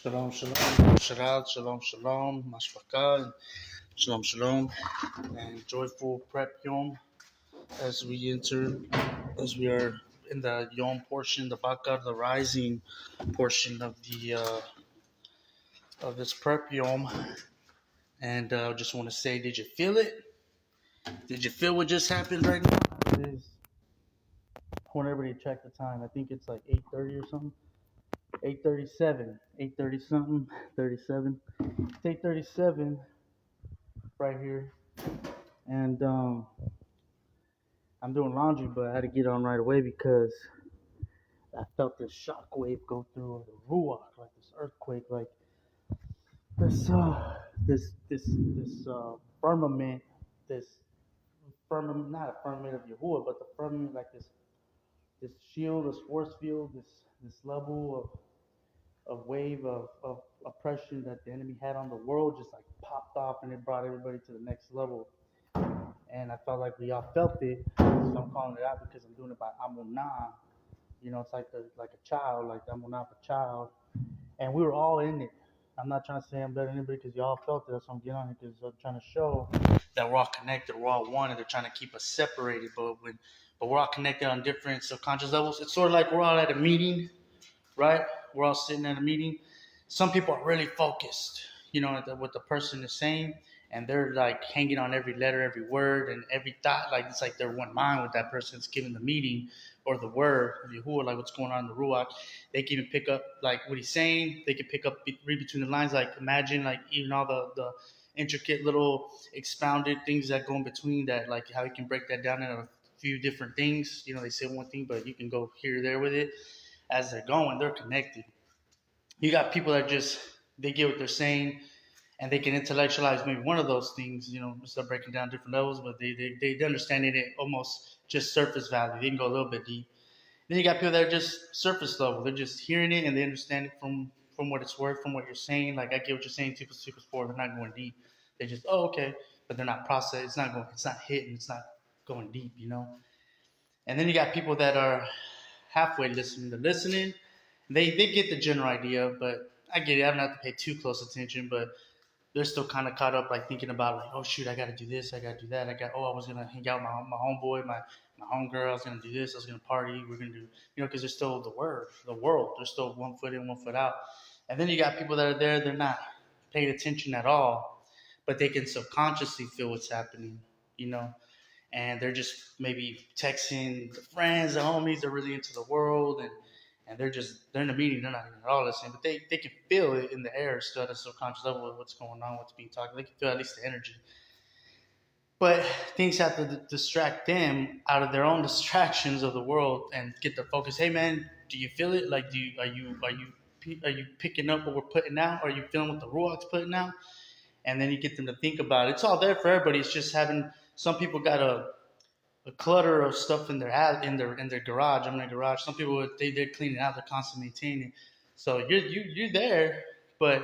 Shalom, shalom, Shabbat, shalom, shalom, mashpaka, shalom, shalom, and joyful prep yom as we enter, as we are in the yom portion, the bakar, the rising portion of the of this prep yom. And I just want to say, did you feel it? Did you feel what just happened right now? It is. I want everybody to check the time. I think it's like 8:30 or something. 8:37, 8:30 something, 37. It's 8:37 right here. And I'm doing laundry, but I had to get on right away because I felt this shock wave go through the Ruak, like this earthquake, like this firmament, this firmament, not a firmament of Yahuwah, but the firmament, like this shield, this force field, this level of wave of oppression that the enemy had on the world just like popped off, and it brought everybody to the next level. And I felt like we all felt it, so I'm calling it out because I'm doing it by Amunah. You know, it's like a child, like I'm not a child, and we were all in it. I'm not trying to say I'm better than anybody because y'all felt it. That's why I'm getting on here, because I'm trying to show that we're all connected, we're all one, and they're trying to keep us separated. But we're all connected on different subconscious levels. It's sort of like we're all at a meeting, right? We're all sitting at a meeting. Some people are really focused, you know, what the person is saying, and they're like hanging on every letter, every word, and every thought. Like it's like they're one mind with that person that's giving the meeting or the word, or Yahuwah, like what's going on in the Ruach. They can even pick up like what he's saying. They can pick up, read between the lines. Like imagine like even all the intricate little expounded things that go in between that, like how you can break that down in a few different things. You know, they say one thing, but you can go here or there with it as they're going. They're connected. You got people that just they get what they're saying, and they can intellectualize maybe one of those things, you know, start breaking down different levels, but they understand it almost just surface value. They can go a little bit deep. Then you got people that are just surface level. They're just hearing it and they understand it from what it's worth, from what you're saying. Like I get what you're saying, 2 plus 2 plus 4. They're not going deep. They just okay, but they're not processed. It's not going. It's not hitting. It's not going deep. You know. And then you got people that are halfway listening. They're listening. They get the general idea, but I get it. I don't have to pay too close attention, but they're still kind of caught up, like thinking about like, oh shoot, I got to do this, I got to do that. I was gonna hang out with my homeboy, my homegirl. I was gonna do this. I was gonna party. We're gonna do, you know, because there's still the world. They're still 1 foot in, 1 foot out. And then you got people that are there. They're not paying attention at all, but they can subconsciously feel what's happening, you know. And they're just maybe texting the friends, the homies. They're really into the world, and they're in a meeting. They're not even at all listening, but they can feel it in the air still at a subconscious level of what's going on, what's being talked. They can feel at least the energy. But things have to distract them out of their own distractions of the world and get their focus. Hey man, do you feel it? Like, are you picking up what we're putting out? Are you feeling what the Ruak's putting out? And then you get them to think about it. It's all there for everybody. It's just having some people got a clutter of stuff in their garage. I'm in a garage. Some people they're cleaning out. They're constantly maintaining. So you're there, but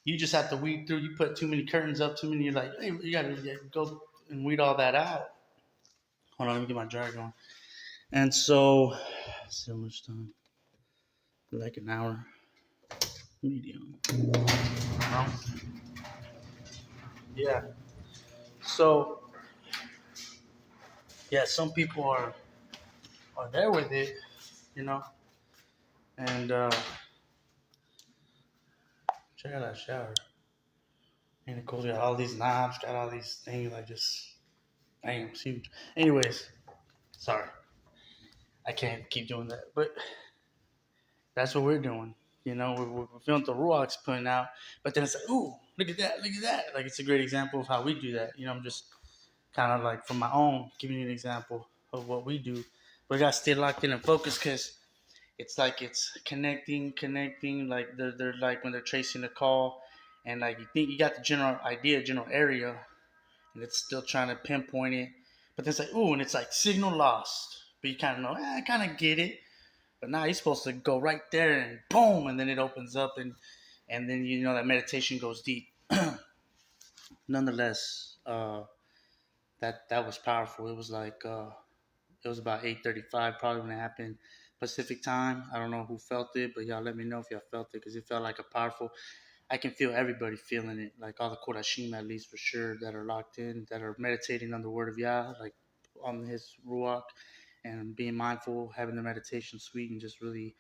you just have to weed through. You put too many curtains up, too many. You're like, hey, you gotta go and weed all that out. Hold on, let me get my dryer going. And so, let's see how much time? Like an hour. Medium. No? Yeah. So yeah, some people are there with it, you know, and check out that shower. And it goes got all these knobs, got all these things like just damn, it's huge. Anyways, sorry, I can't keep doing that, but that's what we're doing. You know, we're feeling the Ruak's putting out, but then it's like, ooh, look at that, look at that. Like it's a great example of how we do that. You know, I'm just kind of like from my own giving you an example of what we do. But we gotta stay locked in and focused because it's like it's connecting. Like they're like when they're tracing the call, and like you think you got the general idea, general area, and it's still trying to pinpoint it. But then it's like, ooh, and it's like signal lost. But you kind of know, I kind of get it. But now you're supposed to go right there and boom, and then it opens up, and then you know that meditation goes deep. Nonetheless, that was powerful. It was like it was about 8:35 probably when it happened. Pacific time. I don't know who felt it, but y'all let me know if y'all felt it because it felt like a powerful. I can feel everybody feeling it, like all the Korashim at least for sure that are locked in, that are meditating on the word of Yah, like on his Ruak, and being mindful, having the meditation suite, and just really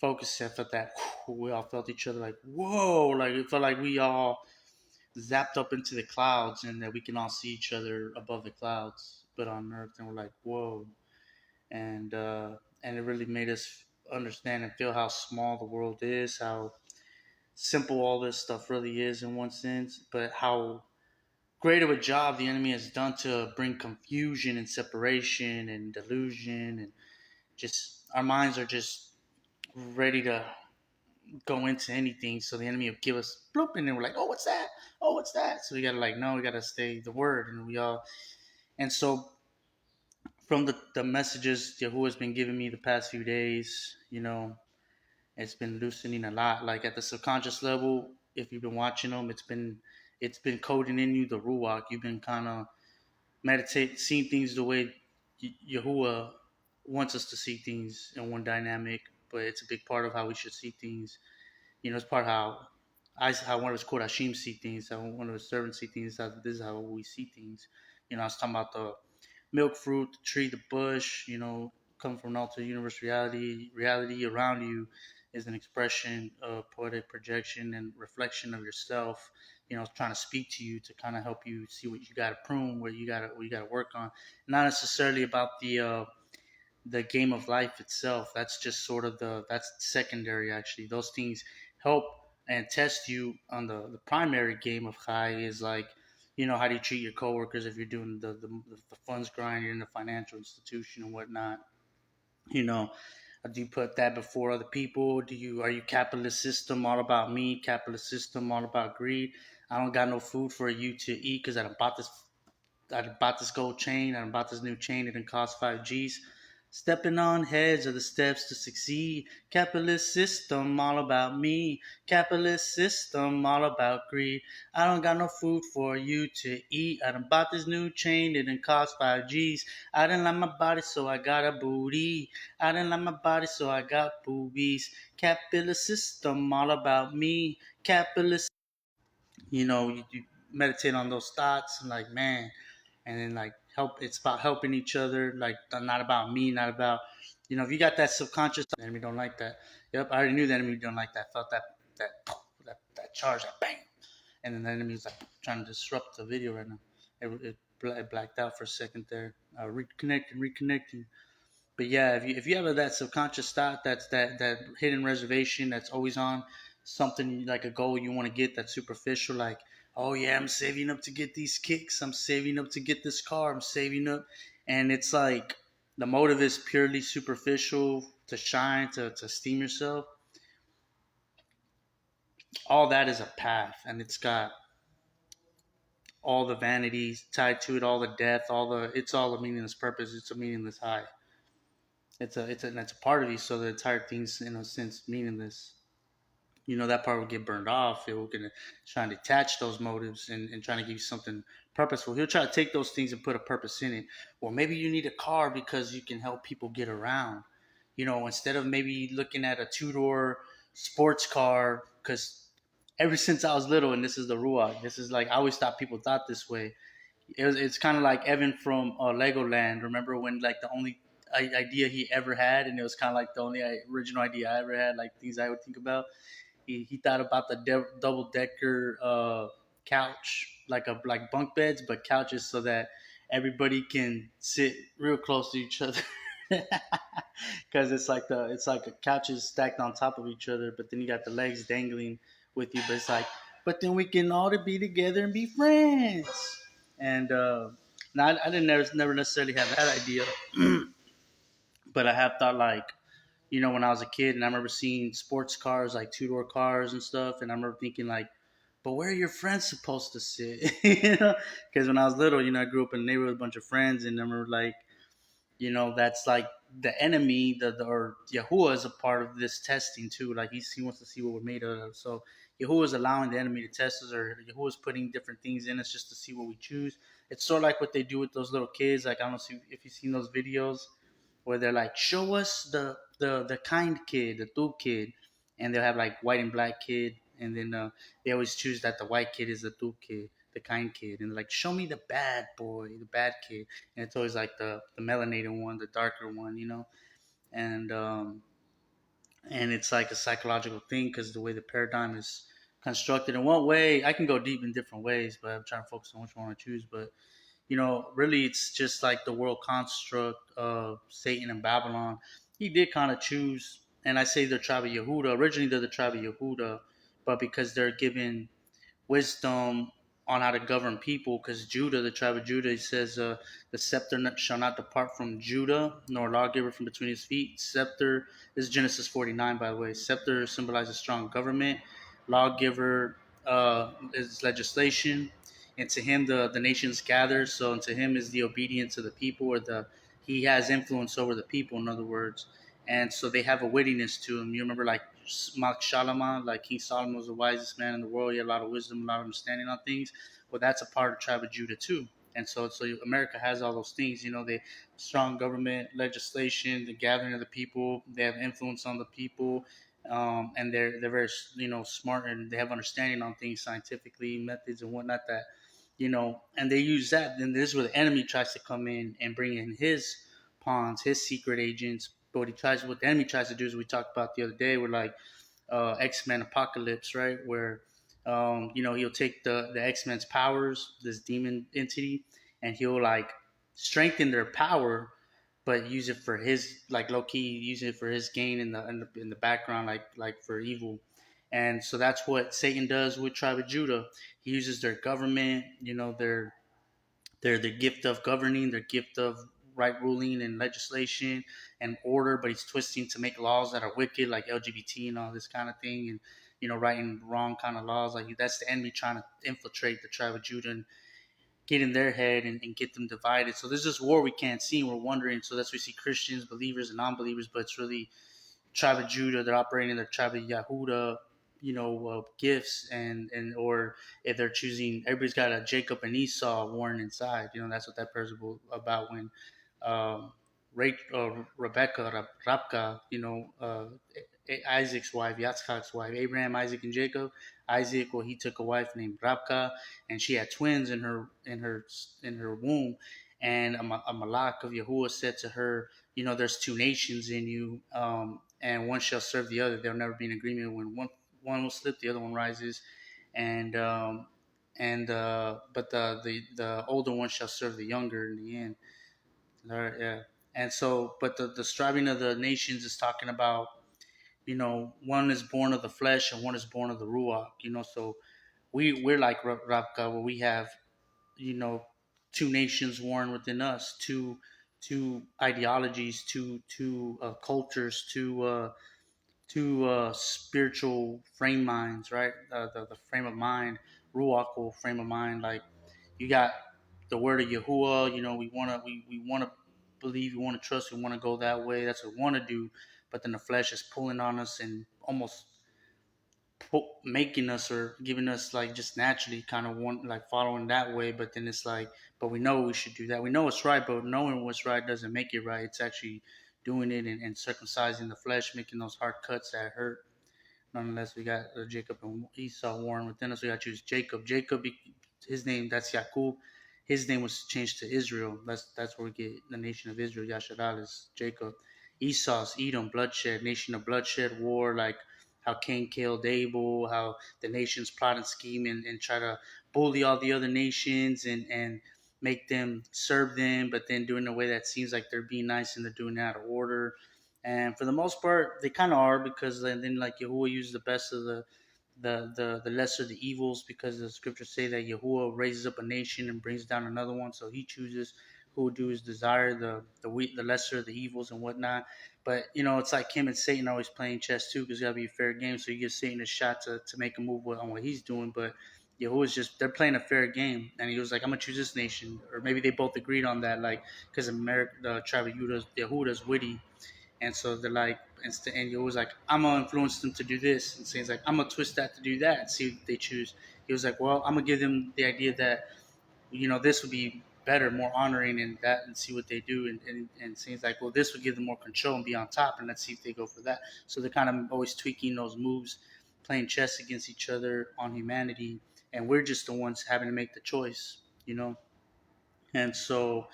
focusing. I felt that we all felt each other like whoa, like it felt like we all zapped up into the clouds and that we can all see each other above the clouds, but on Earth, and we're like whoa, and it really made us understand and feel how small the world is, how simple all this stuff really is in one sense, but how great of a job the enemy has done to bring confusion and separation and delusion, and just our minds are just ready to go into anything. So the enemy will give us bloop, and then we're like, oh, what's that? Oh, what's that? So we gotta like, no, we gotta stay the word, and we all. And so from the messages Yahuwah has been giving me the past few days, it's been loosening a lot. Like at the subconscious level, if you've been watching them, it's been coding in you the ruach. You've been kind of meditate, seeing things the way Yahuwah wants us to see things in one dynamic. But it's a big part of how we should see things. It's part of how one of his Kodashim see things, how one of his servants see things. This is how we see things. I was talking about the milk, fruit, the tree, the bush, come from an altered universe reality. Reality around you is an expression of poetic projection and reflection of yourself. Trying to speak to you to kind of help you see what you got to prune, what you got to work on. Not necessarily about the game of life itself. That's just sort of that's secondary actually. Those things help and test you on the primary game of Chai is like, how do you treat your coworkers if you're doing the funds grind, you're in a financial institution and whatnot. You know, do you put that before other people? Are you capitalist system all about me? Capitalist system all about greed? I don't got no food for you to eat because I bought this gold chain. I bought this new chain. It didn't cost 5 G's. Stepping on heads are the steps to succeed. Capitalist system all about me. Capitalist system all about greed. I don't got no food for you to eat. I done bought this new chain. It didn't cost 5 G's. I didn't like my body, so I got a booty. I didn't like my body, so I got boobies. Capitalist system all about me. Capitalist, you meditate on those thoughts and like, man, and then like help. It's about helping each other, like not about me, not about, if you got that subconscious, the enemy don't like that. Yep, I already knew the enemy don't like that. Felt that charge, that bang, and then the enemy was like trying to disrupt the video right now. It blacked out for a second there. Reconnecting. But yeah, if you have that subconscious thought, that's that hidden reservation that's always on, something like a goal you want to get that's superficial, like, oh yeah, I'm saving up to get these kicks, I'm saving up to get this car, I'm saving up, and it's like the motive is purely superficial to shine, to steam yourself. All that is a path, and it's got all the vanities tied to it, all the death, it's all a meaningless purpose. It's a meaningless high. It's a part of you, so the entire thing's in a sense meaningless. That part will get burned off. It will gonna try and detach those motives and trying to give you something purposeful. He'll try to take those things and put a purpose in it. Or maybe you need a car because you can help people get around. Instead of maybe looking at a two-door sports car, because ever since I was little, and this is the Ruach, this is like I always thought people thought this way. It's kind of like Evan from Legoland. Remember when like the only idea he ever had, and it was kind of like the only original idea I ever had, like things I would think about. He thought about the double decker couch, like bunk beds, but couches so that everybody can sit real close to each other. Because it's like a couches stacked on top of each other, but then you got the legs dangling with you. But it's like, but then we can all be together and be friends. And now I didn't never necessarily have that idea, but I have thought like, when I was a kid, and I remember seeing sports cars, like two-door cars and stuff, and I remember thinking like, but where are your friends supposed to sit? Because when I was little, I grew up in a neighborhood with a bunch of friends, and I remember like, that's like the enemy, or Yahuwah is a part of this testing too. Like he wants to see what we're made of. So Yahuwah is allowing the enemy to test us, or Yahuwah is putting different things in us just to see what we choose. It's sort of like what they do with those little kids. Like I don't know if you've seen those videos where they're like, show us the kind kid, the tu kid, and they'll have like white and black kid, and then they always choose that the white kid is the tu kid, the kind kid, and like, show me the bad boy, the bad kid, and it's always like the melanated one, the darker one, and it's like a psychological thing because the way the paradigm is constructed. In one way, I can go deep in different ways, but I'm trying to focus on which one I want to choose. But really, it's just like the world construct of Satan and Babylon. He did kind of choose, and I say the tribe of Yehuda. Originally, they're the tribe of Yehuda, but because they're given wisdom on how to govern people, because Judah, the tribe of Judah, he says, the scepter shall not depart from Judah, nor lawgiver from between his feet. Scepter, this is Genesis 49, by the way. Scepter symbolizes strong government. Lawgiver is legislation. And to him, the nations gather. So, and to him is the obedience of the people, or he has influence over the people, in other words. And so they have a wittiness to him. You remember, like Malk Shalama, like King Solomon was the wisest man in the world. He had a lot of wisdom, a lot of understanding on things. Well, that's a part of the tribe of Judah too. And so America has all those things. They strong government, legislation, the gathering of the people. They have influence on the people, and they're very smart, and they have understanding on things scientifically, methods and whatnot. And they use that. Then this is where the enemy tries to come in and bring in his pawns, his secret agents. But what the enemy tries to do is we talked about the other day. We're like X-Men Apocalypse, right? Where he'll take the X-Men's powers, this demon entity, and he'll like strengthen their power, but use it for his, like, low key, use it for his gain in the background, like for evil. And so that's what Satan does with tribe of Judah. He uses their government, their gift of governing, their gift of right ruling and legislation and order, but he's twisting to make laws that are wicked, like LGBT and all this kind of thing, and writing wrong kind of laws. Like, that's the enemy trying to infiltrate the tribe of Judah and get in their head and get them divided. So there's this war we can't see, and we're wondering. So that's why we see Christians, believers, and non-believers, but it's really tribe of Judah. They're operating in their tribe of Yahuda, gifts, or if they're choosing, everybody's got a Jacob and Esau worn inside. That's what that parable about when um, Rebecca, Rabka, Isaac's wife, Yitzchak's wife, Abraham, Isaac, and Jacob. Isaac, well, he took a wife named Rabka, and she had twins in her womb. And a malak of Yahuwah said to her, there's two nations in you, and one shall serve the other. There'll never be an agreement. When one will slip, the other one rises, and but the older one shall serve the younger in the end. All right, yeah. And so, but the striving of the nations is talking about, one is born of the flesh and one is born of the ruach. So we're like Rabka, where we have, you know, two nations warring within us, two ideologies, two cultures, two spiritual frame minds, right? The frame of mind, ruach frame of mind. Like, you got the word of Yahuwah. We want to believe, we want to trust, we want to go that way. That's what we want to do. But then the flesh is pulling on us and almost making us, or giving us, like, just naturally kind of want, like, following that way. But then it's like, but we know we should do that. We know it's right, but knowing what's right doesn't make it right. It's actually doing it and circumcising the flesh, making those hard cuts that hurt. Nonetheless, we got Jacob and Esau warring within us. We got to choose Jacob. Jacob, his name, that's Yaqub. His name was changed to Israel. That's where we get the nation of Israel. Yasharal is Jacob. Esau's Edom, bloodshed, nation of bloodshed, war, like how Cain killed Abel, how the nations plot and scheme and try to bully all the other nations and make them serve them, but then doing it in a way that seems like they're being nice and they're doing it out of order. And for the most part, they kind of are, because then like Yahuwah used the best of the lesser of the evils, because the scriptures say that Yahuwah raises up a nation and brings down another one. So he chooses who will do his desire, the lesser of the evils and whatnot. But it's like him and Satan always playing chess too, because it gotta be a fair game. So you give Satan a shot to make a move on what he's doing, but Yahuwah's just, they're playing a fair game, and he was like, I'm gonna choose this nation, or maybe they both agreed on that, like, because America, the tribe of Yehuda's witty, and so they're like, and he was like, I'm gonna influence them to do this, and so he's like, I'm gonna twist that to do that, and see what they choose. He was like, well, I'm gonna give them the idea that this would be better, more honoring in that, and see what they do. And it seems like, well, this would give them more control and be on top, and let's see if they go for that. So they're kind of always tweaking those moves, playing chess against each other on humanity, and we're just the ones having to make the choice, you know. And so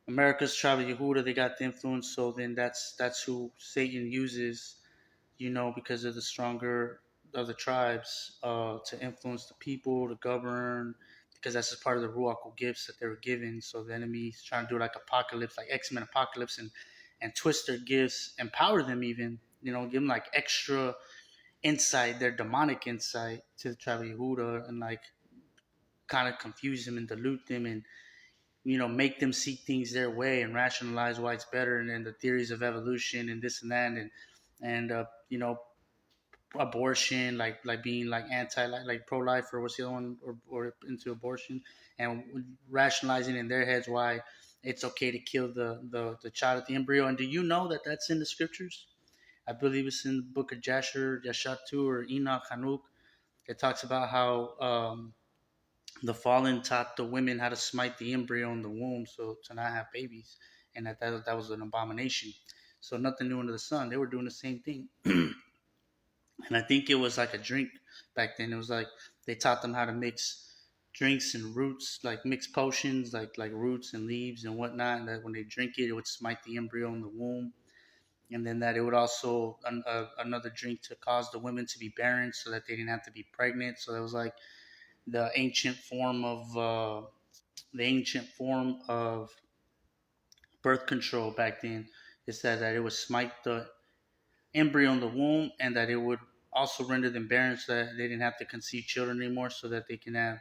America's tribe of Yehuda, they got the influence. So then that's who Satan uses, you know, because of the stronger of the tribes, to influence the people, to govern, because that's just part of the Ruak gifts that they were given. So the enemy's trying to do like apocalypse, like X-Men apocalypse, and twist their gifts, empower them even, you know, give them like extra insight, their demonic insight to the tribe of Yehuda, and like kind of confuse them and dilute them, and you know, make them see things their way and rationalize why it's better, and then the theories of evolution and this and that, and you know, abortion, like being like anti, like pro life, or what's the other one, or into abortion, and rationalizing in their heads why it's okay to kill the child at the embryo. And do you know that that's in the scriptures? I believe it's in the book of Jasher, Yashatu, or Enoch, Hanuk. It talks about how the fallen taught the women how to smite the embryo in the womb, so to not have babies, and that was an abomination. So nothing new under the sun. They were doing the same thing. And I think it was like a drink back then. It was like they taught them how to mix drinks and roots, like mix potions, like roots and leaves and whatnot. And that when they drink it, it would smite the embryo in the womb. And then that it would also another drink to cause the women to be barren, so that they didn't have to be pregnant. So that was like the ancient form of birth control back then. It said that it would smite the embryo in the womb, and that it would also render them barren, so that they didn't have to conceive children anymore, so that they can have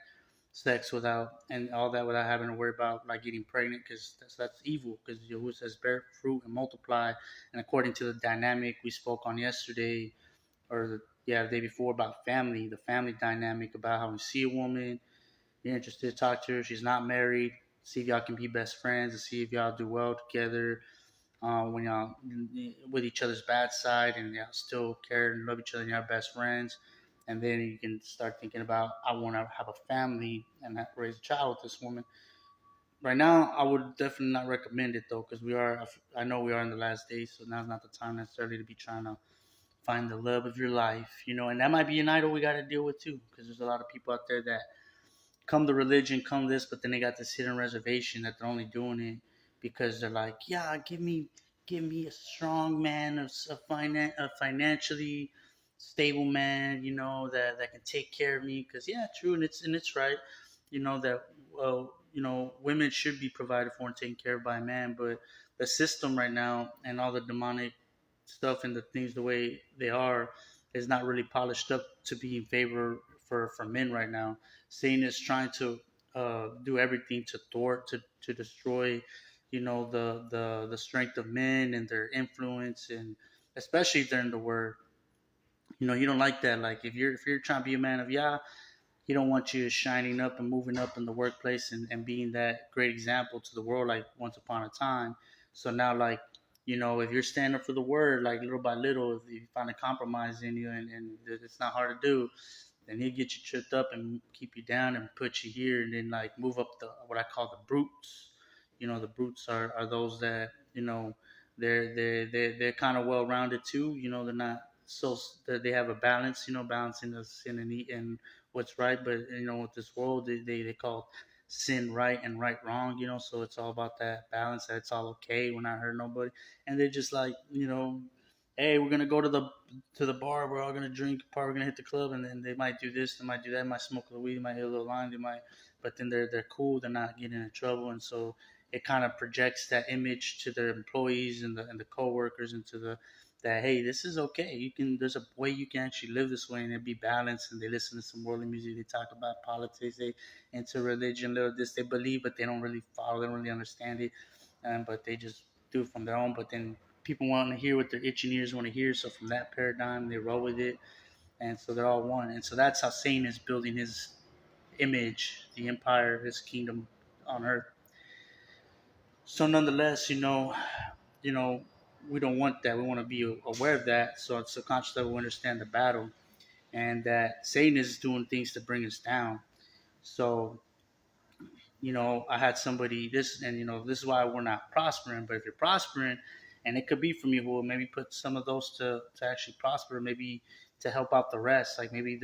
sex without, and all that, without having to worry about like getting pregnant, because that's evil, because Yahuwah says bear fruit and multiply. And according to the dynamic we spoke on yesterday, or the day before, about family, the family dynamic, about how we see a woman, you're interested, talk to her, she's not married, see if y'all can be best friends, and see if y'all do well together, when y'all with each other's bad side, and y'all still care and love each other and y'all best friends. And then you can start thinking about, I want to have a family and raise a child with this woman. Right now, I would definitely not recommend it though, because I know we are in the last days, so now's not the time necessarily to be trying to find the love of your life, you know. And that might be an idol we got to deal with too, because there's a lot of people out there that come to religion, come this, but then they got this hidden reservation that they're only doing it because they're like, yeah, give me a strong man, a financially stable man, you know, that can take care of me. Because yeah, true, and it's right, you know, that, well, you know, women should be provided for and taken care of by a man, but the system right now and all the demonic stuff and the things the way they are is not really polished up to be in favor for men right now. Satan is trying to do everything to thwart, to destroy, you know, the strength of men and their influence, and especially if they're in the word. You know, you don't like that. Like if you're trying to be a man of Yah, he don't want you shining up and moving up in the workplace, and being that great example to the world like once upon a time. So now, like, you know, if you're standing up for the word, like little by little, if you find a compromise in you, and it's not hard to do, then he'll get you tripped up and keep you down and put you here, and then like move up the what I call the brutes. You know, the brutes are those that, you know, they're kind of well rounded too. You know, they're not so that they have a balance. You know, balancing the sin and what's right. But you know, with this world, they call sin right and right wrong. You know, so it's all about that balance. That it's all okay. We're not hurting nobody, and they're just like, you know, hey, we're gonna go to the bar. We're all gonna drink. Part we're gonna hit the club, and then they might do this, they might do that, they might smoke a little weed, they might hit a little line, they might, but then they're cool. They're not getting in trouble, and so it kind of projects that image to their employees and the coworkers, and to the that, hey, this is okay. You can, there's a way you can actually live this way and it be balanced. And they listen to some worldly music. They talk about politics. They into religion, little this they believe, but they don't really follow. They don't really understand it, but they just do it from their own. But then people want to hear what their itching ears want to hear. So from that paradigm, they roll with it, and so they're all one. And so that's how Satan is building his image, the empire, his kingdom on earth. So nonetheless, you know, we don't want that. We want to be aware of that. So it's subconscious that we understand the battle, and that Satan is doing things to bring us down. So I had somebody this, and this is why we're not prospering. But if you're prospering, and it could be from you who will maybe put some of those to actually prosper, maybe to help out the rest. Like maybe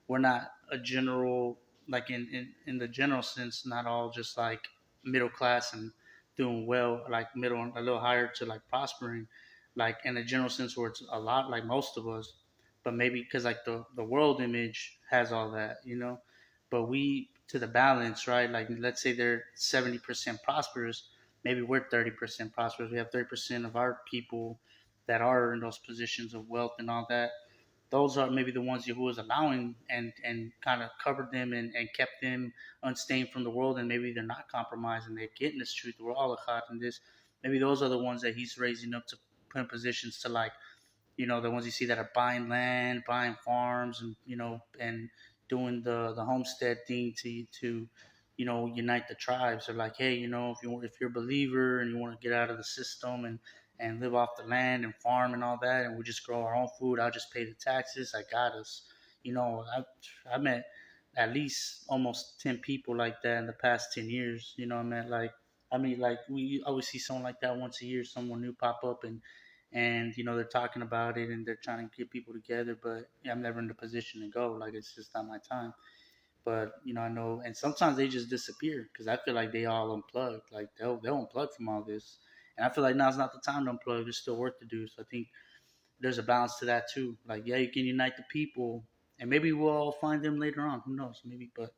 we're not a general, like in the general sense, not all just like middle class and doing well, like middle and a little higher to like prospering, like in a general sense where it's a lot like most of us, but maybe because like the world image has all that. But we to the balance, right? Like let's say they're 70% prosperous, maybe we're 30% prosperous. We have 30% of our people that are in those positions of wealth and all that. Those are maybe the ones who was allowing and kind of covered them and kept them unstained from the world, and maybe they're not compromised and they're getting this truth. We're all a caught in this. Maybe those are the ones that he's raising up to put in positions to like the ones you see that are buying land, buying farms, and and doing the homestead thing to unite the tribes. They're like, hey, if you're a believer and you want to get out of the system and live off the land and farm and all that, and we just grow our own food, I'll just pay the taxes. I got us. I met at least almost 10 people like that in the past 10 years. I mean, like we always see someone like that once a year, someone new pop up and they're talking about it and they're trying to get people together, but yeah, I'm never in the position to go. Like it's just not my time. But I know, and sometimes they just disappear because I feel like they all unplug. Like they'll unplug from all this, and I feel like now's not the time to unplug. There's still work to do. So I think there's a balance to that too. Like yeah, you can unite the people, and maybe we'll all find them later on. Who knows? Maybe, but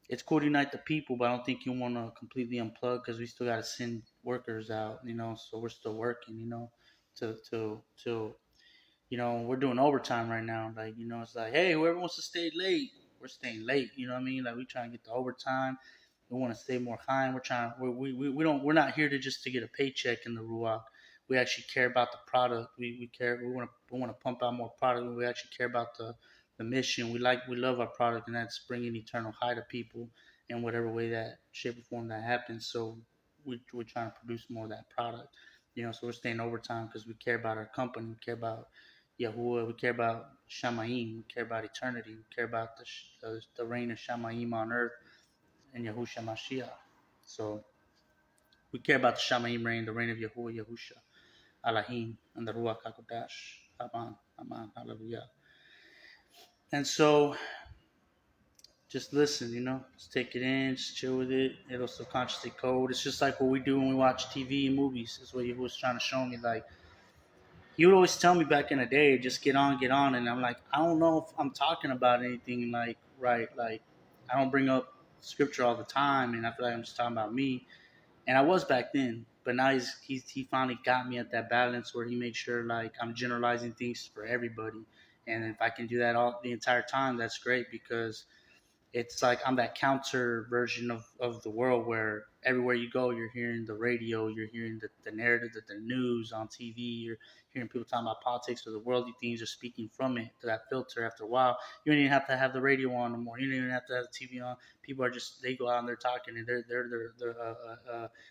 it's cool to unite the people. But I don't think you want to completely unplug because we still got to send workers out. So we're still working. To we're doing overtime right now. Like, it's like, hey, whoever wants to stay late, we're staying late. You know what I mean? Like, we trying to get the overtime. We want to stay more high. We're trying. We don't. We're not here to just to get a paycheck in the Ruak. We actually care about the product. We care. We want to pump out more product. We actually care about the mission. We love our product, and that's bringing eternal high to people in whatever way that shape or form that happens. So we're trying to produce more of that product. So we're staying overtime because we care about our company. We care about Yahuwah. We care about Shamayim. We care about eternity. We care about the reign of Shamayim on earth and Yahusha Mashiach. So we care about the Shamayim reign, the reign of Yahuwah, Yahusha, Alahim, and the Ruach HaKodesh. Aman, Aman, Hallelujah. And so just listen, just take it in, just chill with it. It'll subconsciously code. It's just like what we do when we watch TV and movies. Is what he was trying to show me. Like, he would always tell me back in the day, just get on. And I'm like, I don't know if I'm talking about anything like, right. Like, I don't bring up scripture all the time. And I feel like I'm just talking about me. And I was back then. But now he finally got me at that balance where he makes sure like I'm generalizing things for everybody. And if I can do that all the entire time, that's great because it's like I'm that counter version of the world where everywhere you go, you're hearing the radio, you're hearing the narrative, the news on TV, you're hearing people talking about politics or the worldly things are speaking from it to that filter. After a while, you don't even have to have the radio on no more. You don't even have to have the TV on. People are just they go out and they're talking and they're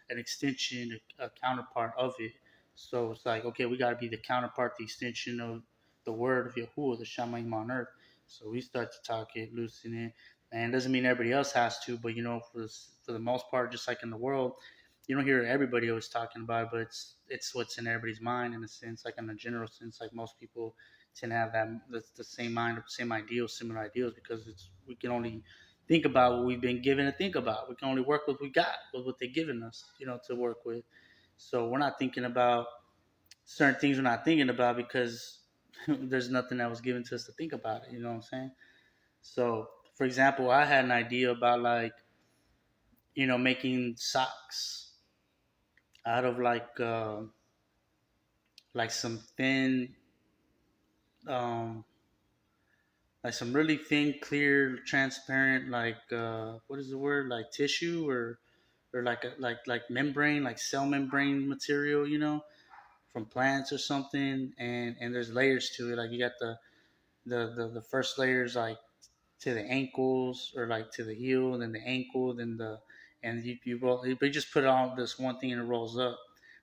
an extension, a counterpart of it. So it's like okay, we got to be the counterpart, the extension of the word of Yahuwah, the Shamayim on earth. So we start to talk it, loosen it, and it doesn't mean everybody else has to, but for the most part, just like in the world, you don't hear everybody always talking about it, but it's what's in everybody's mind in a sense, like in a general sense, like most people tend to have the same mind, same ideals, similar ideals, because we can only think about what we've been given to think about. We can only work with what we got, with what they've given us, to work with. So we're not thinking about certain things. We're not thinking about because there's nothing that was given to us to think about it. You know what I'm saying? So, for example, I had an idea about like, making socks out of like some thin, um, like some really thin, clear, transparent, like what is the word? Like tissue or like like membrane, like cell membrane material, from plants or something. And there's layers to it. Like you got the first layers like to the ankles or like to the heel, and then the ankle, then and you roll. They just put it on this one thing and it rolls up,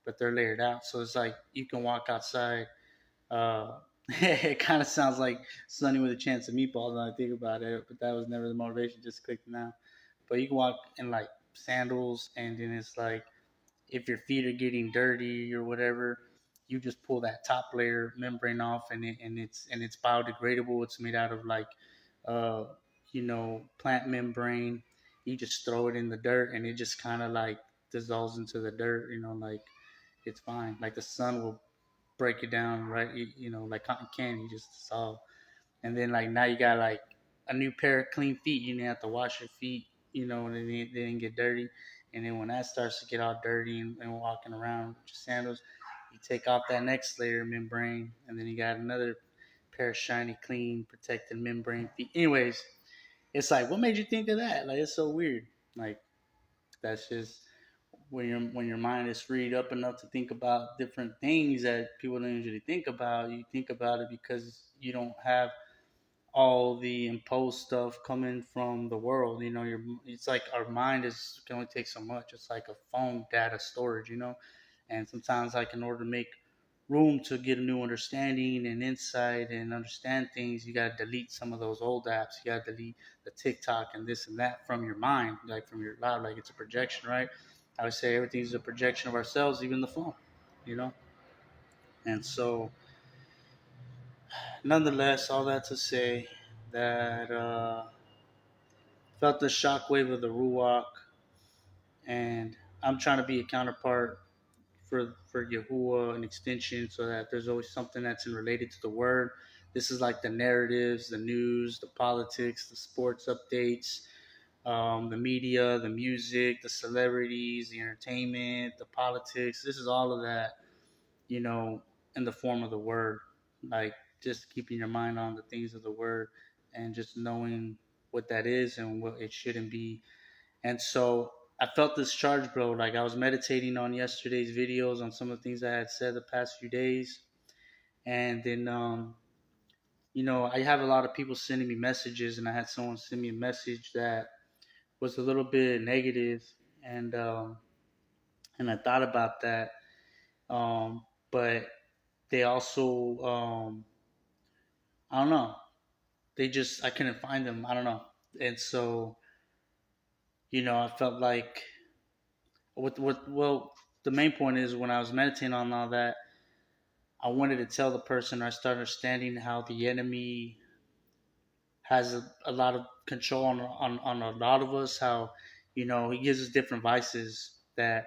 but they're layered out, so it's like you can walk outside. It kind of sounds like Sunny with a Chance of Meatballs when I think about it, but that was never the motivation. Just clicked now, but you can walk in like sandals, and then it's like if your feet are getting dirty or whatever, you just pull that top layer membrane off, and it's biodegradable. It's made out of like uh, plant membrane. You just throw it in the dirt, and it just kind of like dissolves into the dirt. Like it's fine. Like the sun will break it down, right? Like cotton candy, just dissolve. And then like now you got like a new pair of clean feet. You didn't have to wash your feet, and they didn't get dirty. And then when that starts to get all dirty and walking around with your sandals, you take off that next layer of membrane, and then you got another pair of shiny, clean, protected membrane feet. Anyways, it's like, what made you think of that? Like, it's so weird. Like, that's just when your mind is freed up enough to think about different things that people don't usually think about. You think about it because you don't have all the imposed stuff coming from the world. It's like our mind is can only take so much. It's like a phone data storage. And sometimes, like, in order to make room to get a new understanding and insight and understand things, you got to delete some of those old apps. You got to delete the TikTok and this and that from your mind, like from your cloud. Like, it's a projection, right? I would say everything's a projection of ourselves, even the phone. you know and so, nonetheless, all that to say that felt the shockwave of the Ruak, and I'm trying to be a counterpart for Yahuwah, an extension, so that there's always something that's related to the word. This is like the narratives, the news, the politics, the sports updates, the media, the music, the celebrities, the entertainment, the politics. This is all of that, you know, in the form of the word. Like, just keeping your mind on the things of the word and just knowing what that is and what it shouldn't be. And so I felt this charge, bro. Like, I was meditating on yesterday's videos on some of the things I had said the past few days. And then, I have a lot of people sending me messages, and I had someone send me a message that was a little bit negative, and and I thought about that. But they also, I don't know. I couldn't find them. I don't know. And so, I felt like well, the main point is when I was meditating on all that, I wanted to tell the person, I started understanding how the enemy has a lot of control on a lot of us, how, he gives us different vices that,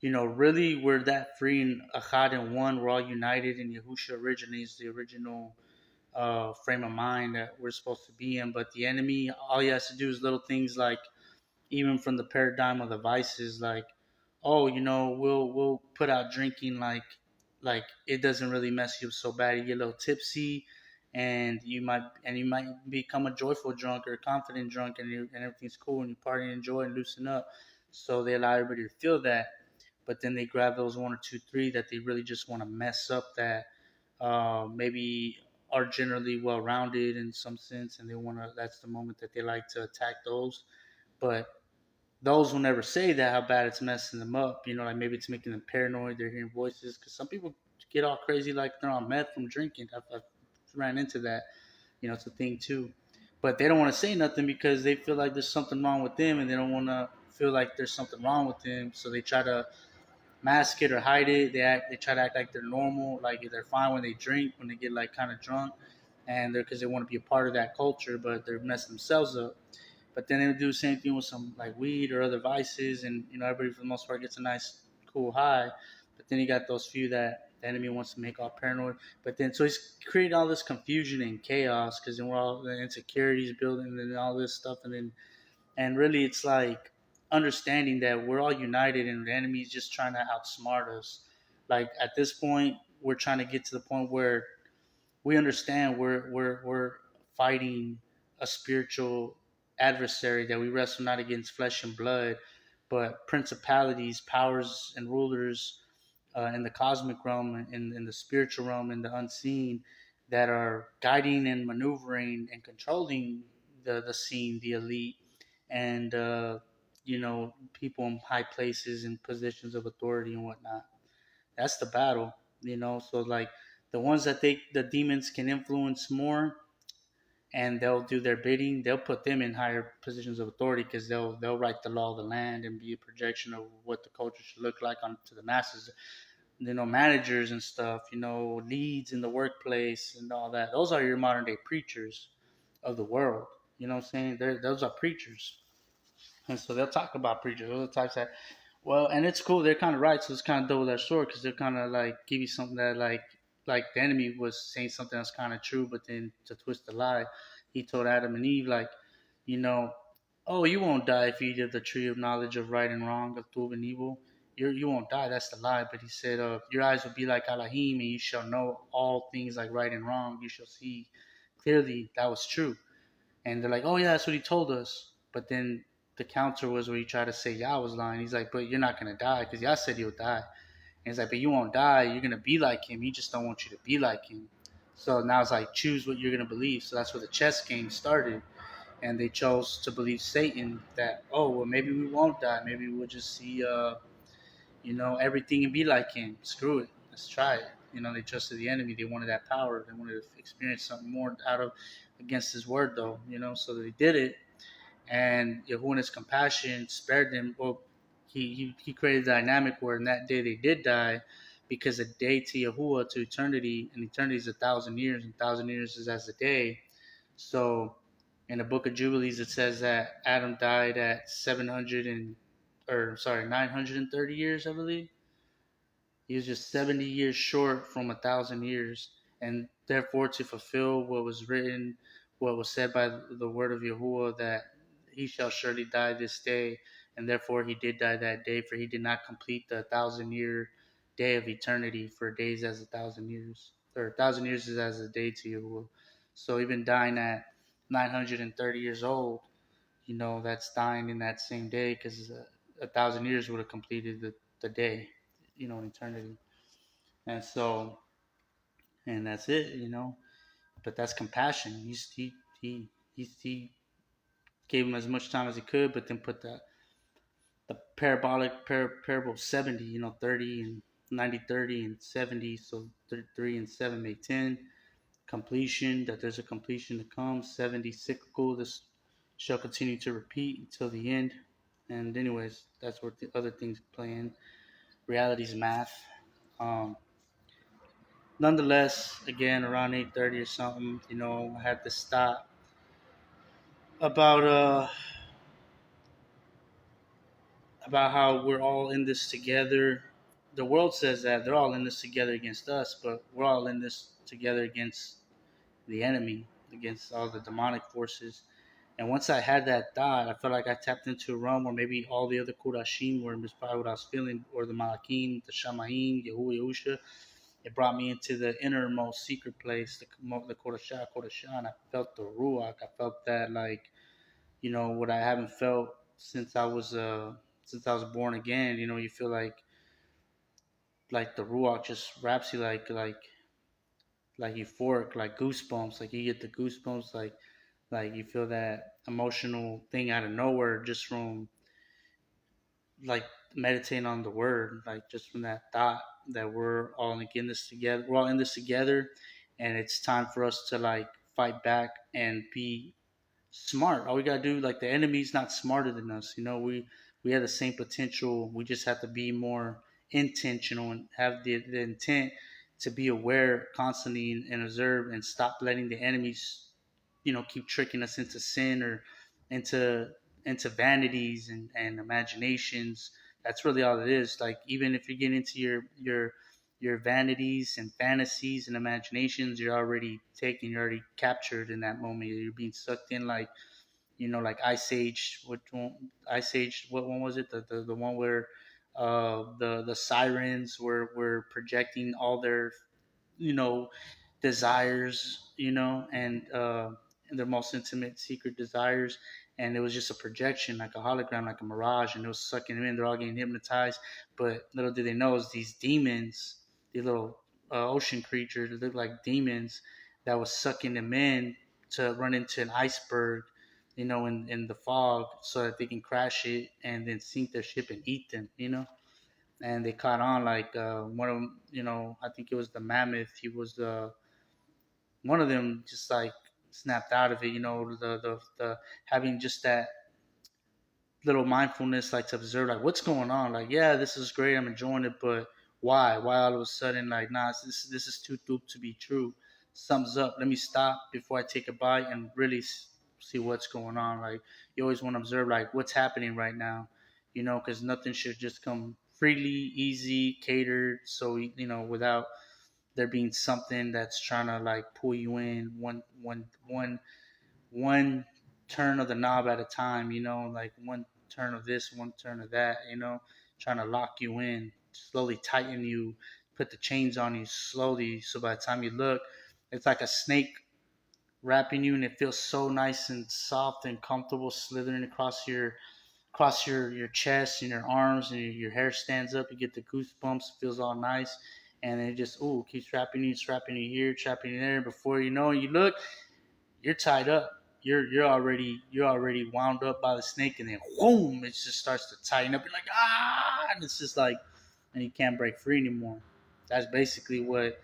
really we're that free and achad in one. We're all united, and Yahusha originates the original frame of mind that we're supposed to be in. But the enemy, all he has to do is little things like, even from the paradigm of the vices, like, oh, we'll put out drinking, like it doesn't really mess you up so bad. You get a little tipsy, and you might become a joyful drunk or a confident drunk, and everything's cool, and you party and enjoy and loosen up. So they allow everybody to feel that, but then they grab those one or two, three that they really just want to mess up, that maybe are generally well rounded in some sense, and they want to. That's the moment that they like to attack those. But those will never say that, how bad it's messing them up. Like, maybe it's making them paranoid. They're hearing voices, because some people get all crazy like they're on meth from drinking. I've ran into that. It's a thing too. But they don't want to say nothing because they feel like there's something wrong with them, and they don't want to feel like there's something wrong with them. So they try to mask it or hide it. They try to act like they're normal, like they're fine when they drink, when they get like kind of drunk, and they're because they want to be a part of that culture, but they're messing themselves up. But then they would do the same thing with some like weed or other vices, and everybody for the most part gets a nice, cool high. But then you got those few that the enemy wants to make all paranoid. But then, so he's creating all this confusion and chaos, because then we're all the insecurities building and all this stuff, and really it's like understanding that we're all united, and the enemy's just trying to outsmart us. Like, at this point, we're trying to get to the point where we understand we're fighting a spiritual adversary, that we wrestle not against flesh and blood, but principalities, powers, and rulers in the cosmic realm, in the spiritual realm, in the unseen, that are guiding and maneuvering and controlling the scene, the elite, and people in high places and positions of authority and whatnot. That's the battle. So, like, the ones that the demons can influence more and they'll do their bidding. They'll put them in higher positions of authority because they'll write the law of the land and be a projection of what the culture should look like on to the masses. Managers and stuff, leads in the workplace and all that. Those are your modern day preachers of the world. You know what I'm saying? Those are preachers. And so they'll talk about preachers. Those are the types that, well, and it's cool. They're kind of right. So it's kind of double edged sword because they're kind of like give you something that like the enemy was saying something that's kind of true, but then to twist the lie, he told Adam and Eve like, you know, oh, you won't die if you eat of the tree of knowledge of right and wrong, of good and evil. You won't die. That's the lie. But he said, your eyes will be like Elohim, and you shall know all things like right and wrong. You shall see clearly. That was true. And they're like, oh yeah, that's what he told us. But then the counter was where he tried to say Yah was lying. He's like, but you're not gonna die because Yah said you'll die. And he's like, but you won't die. You're gonna be like him. He just don't want you to be like him. So now it's like choose what you're gonna believe. So that's where the chess game started. And they chose to believe Satan that, oh well, maybe we won't die. Maybe we'll just see everything and be like him. Screw it. Let's try it. They trusted the enemy. They wanted that power. They wanted to experience something more out of against his word, though. So they did it. And Yahuwah in his compassion spared them. Well, he created a dynamic where in that day they did die, because a day to Yahuwah to eternity, and eternity is 1,000 years, and 1,000 years is as a day. So in the book of Jubilees, it says that Adam died at 930 years, I believe. He was just 70 years short from 1,000 years. And therefore, to fulfill what was written, what was said by the word of Yahuwah, that he shall surely die this day. And therefore, he did die that day, for he did not complete the 1,000 year day of eternity, for days as 1,000 years, or 1,000 years is as a day to Yahuwah. So even dying at 930 years old, that's dying in that same day, because 1,000 years would have completed the day, in eternity. And so, and that's it. But that's compassion. He gave him as much time as he could, but then put the parable 70, 30 and 90, 30 and 70. So 3 and 7 make 10. Completion, that there's a completion to come. 70 cyclical. This shall continue to repeat until the end. And anyways, that's where the other things play in. Reality's math. Um, Nonetheless, again, around 8:30 or something, I had to stop about about how we're all in this together. The world says that they're all in this together against us, but we're all in this together against the enemy, against all the demonic forces. And once I had that thought, I felt like I tapped into a realm where maybe all the other Kurashim were probably what I was feeling, or the Malakim, the Shamaim, Yahuwah, Yahusha. It brought me into the innermost secret place, the Kodashah, Kodashah, and I felt the Ruak. I felt that, like, what I haven't felt since I was born again. You feel like the Ruach just wraps you like euphoric, like goosebumps, like you get the goosebumps, like you feel that emotional thing out of nowhere just from like meditating on the word, like just from that thought that we're all in this together. We're all in this together, and it's time for us to like fight back and be smart. All we gotta do, like the enemy's not smarter than us. We have the same potential. We just have to be more intentional and have the intent to be aware constantly and observe and stop letting the enemies, keep tricking us into sin or into into vanities and imaginations. That's really all it is. Like even if you get into your vanities and fantasies and imaginations, you're already taken, you're already captured in that moment. You're being sucked in like like Ice Age. Which one? Ice Age. What one was it? The one where the sirens were projecting all their you know desires, and their most intimate secret desires. And it was just a projection, like a hologram, like a mirage, and it was sucking them in. They're all getting hypnotized. But little do they know is these demons, these little ocean creatures that look like demons, that was sucking them in to run into an iceberg, in the fog, so that they can crash it and then sink their ship and eat them. And they caught on, like one of them, I think it was the mammoth. He was one of them, just like snapped out of it. The having just that little mindfulness, like to observe, like what's going on. Like, yeah, this is great, I'm enjoying it, but why? Why all of a sudden, like, nah, this is too dope to be true. Sums up. Let me stop before I take a bite and really see what's going on. Like, you always want to observe, like, what's happening right now. Because nothing should just come freely, easy, catered. So without there being something that's trying to like pull you in one turn of the knob at a time, like one turn of this, one turn of that, trying to lock you in, slowly tighten you, put the chains on you slowly. So by the time you look, it's like a snake wrapping you, and it feels so nice and soft and comfortable, slithering across your chest and your arms, and your hair stands up. You get the goosebumps. It feels all nice, and it just keeps trapping you here, trapping you there. Before you know it, you look, you're tied up. You're already wound up by the snake, and then boom, it just starts to tighten up. You're like, and it's just like, and you can't break free anymore. That's basically what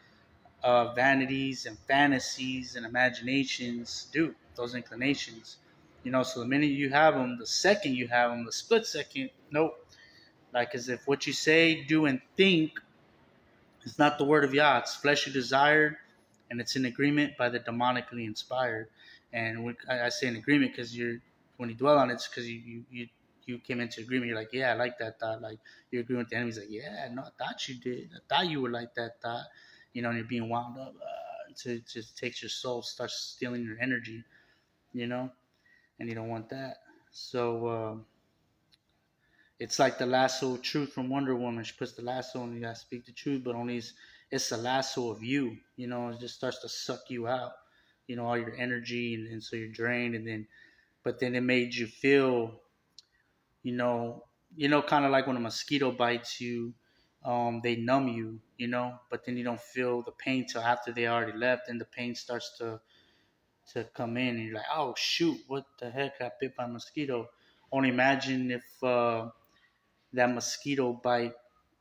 vanities and fantasies and imaginations do. Those inclinations, So the minute you have them, the second you have them, the split second, nope. Like as if what you say, do, and think it's not the word of Yah. It's fleshly desired, and it's in agreement by the demonically inspired. And I say in agreement because when you dwell on it, it's because you came into agreement. You're like, yeah, I like that thought. Like you're agreeing with the enemy's like, yeah, no, I thought you did. I thought you would like that thought. And you're being wound up. It just takes your soul, starts stealing your energy. You know, and you don't want that. So. It's like the lasso of truth from Wonder Woman. She puts the lasso and you gotta speak the truth, but only it's the lasso of you. It just starts to suck you out. All your energy, and so you're drained, and then but then it made you feel, you know, kind of like when a mosquito bites you, they numb you, but then you don't feel the pain till after they already left, and the pain starts to come in, and you're like, oh shoot, what the heck? I bit by a mosquito. Only imagine if that mosquito bite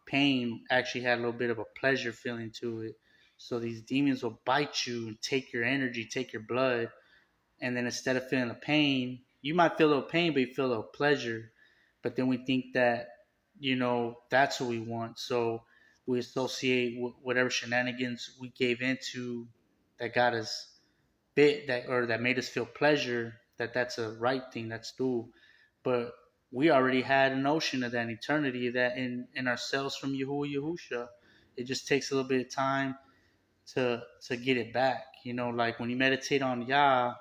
pain actually had a little bit of a pleasure feeling to it. So these demons will bite you and take your energy, take your blood, and then instead of feeling the pain, you might feel a little pain, but you feel a little pleasure. But then we think that, that's what we want. So we associate whatever shenanigans we gave into that got us bit, that made us feel pleasure, that's a right thing, that's due. But we already had a notion of that in eternity, that in ourselves from Yahuwah Yahusha. It just takes a little bit of time to get it back. Like when you meditate on Yah,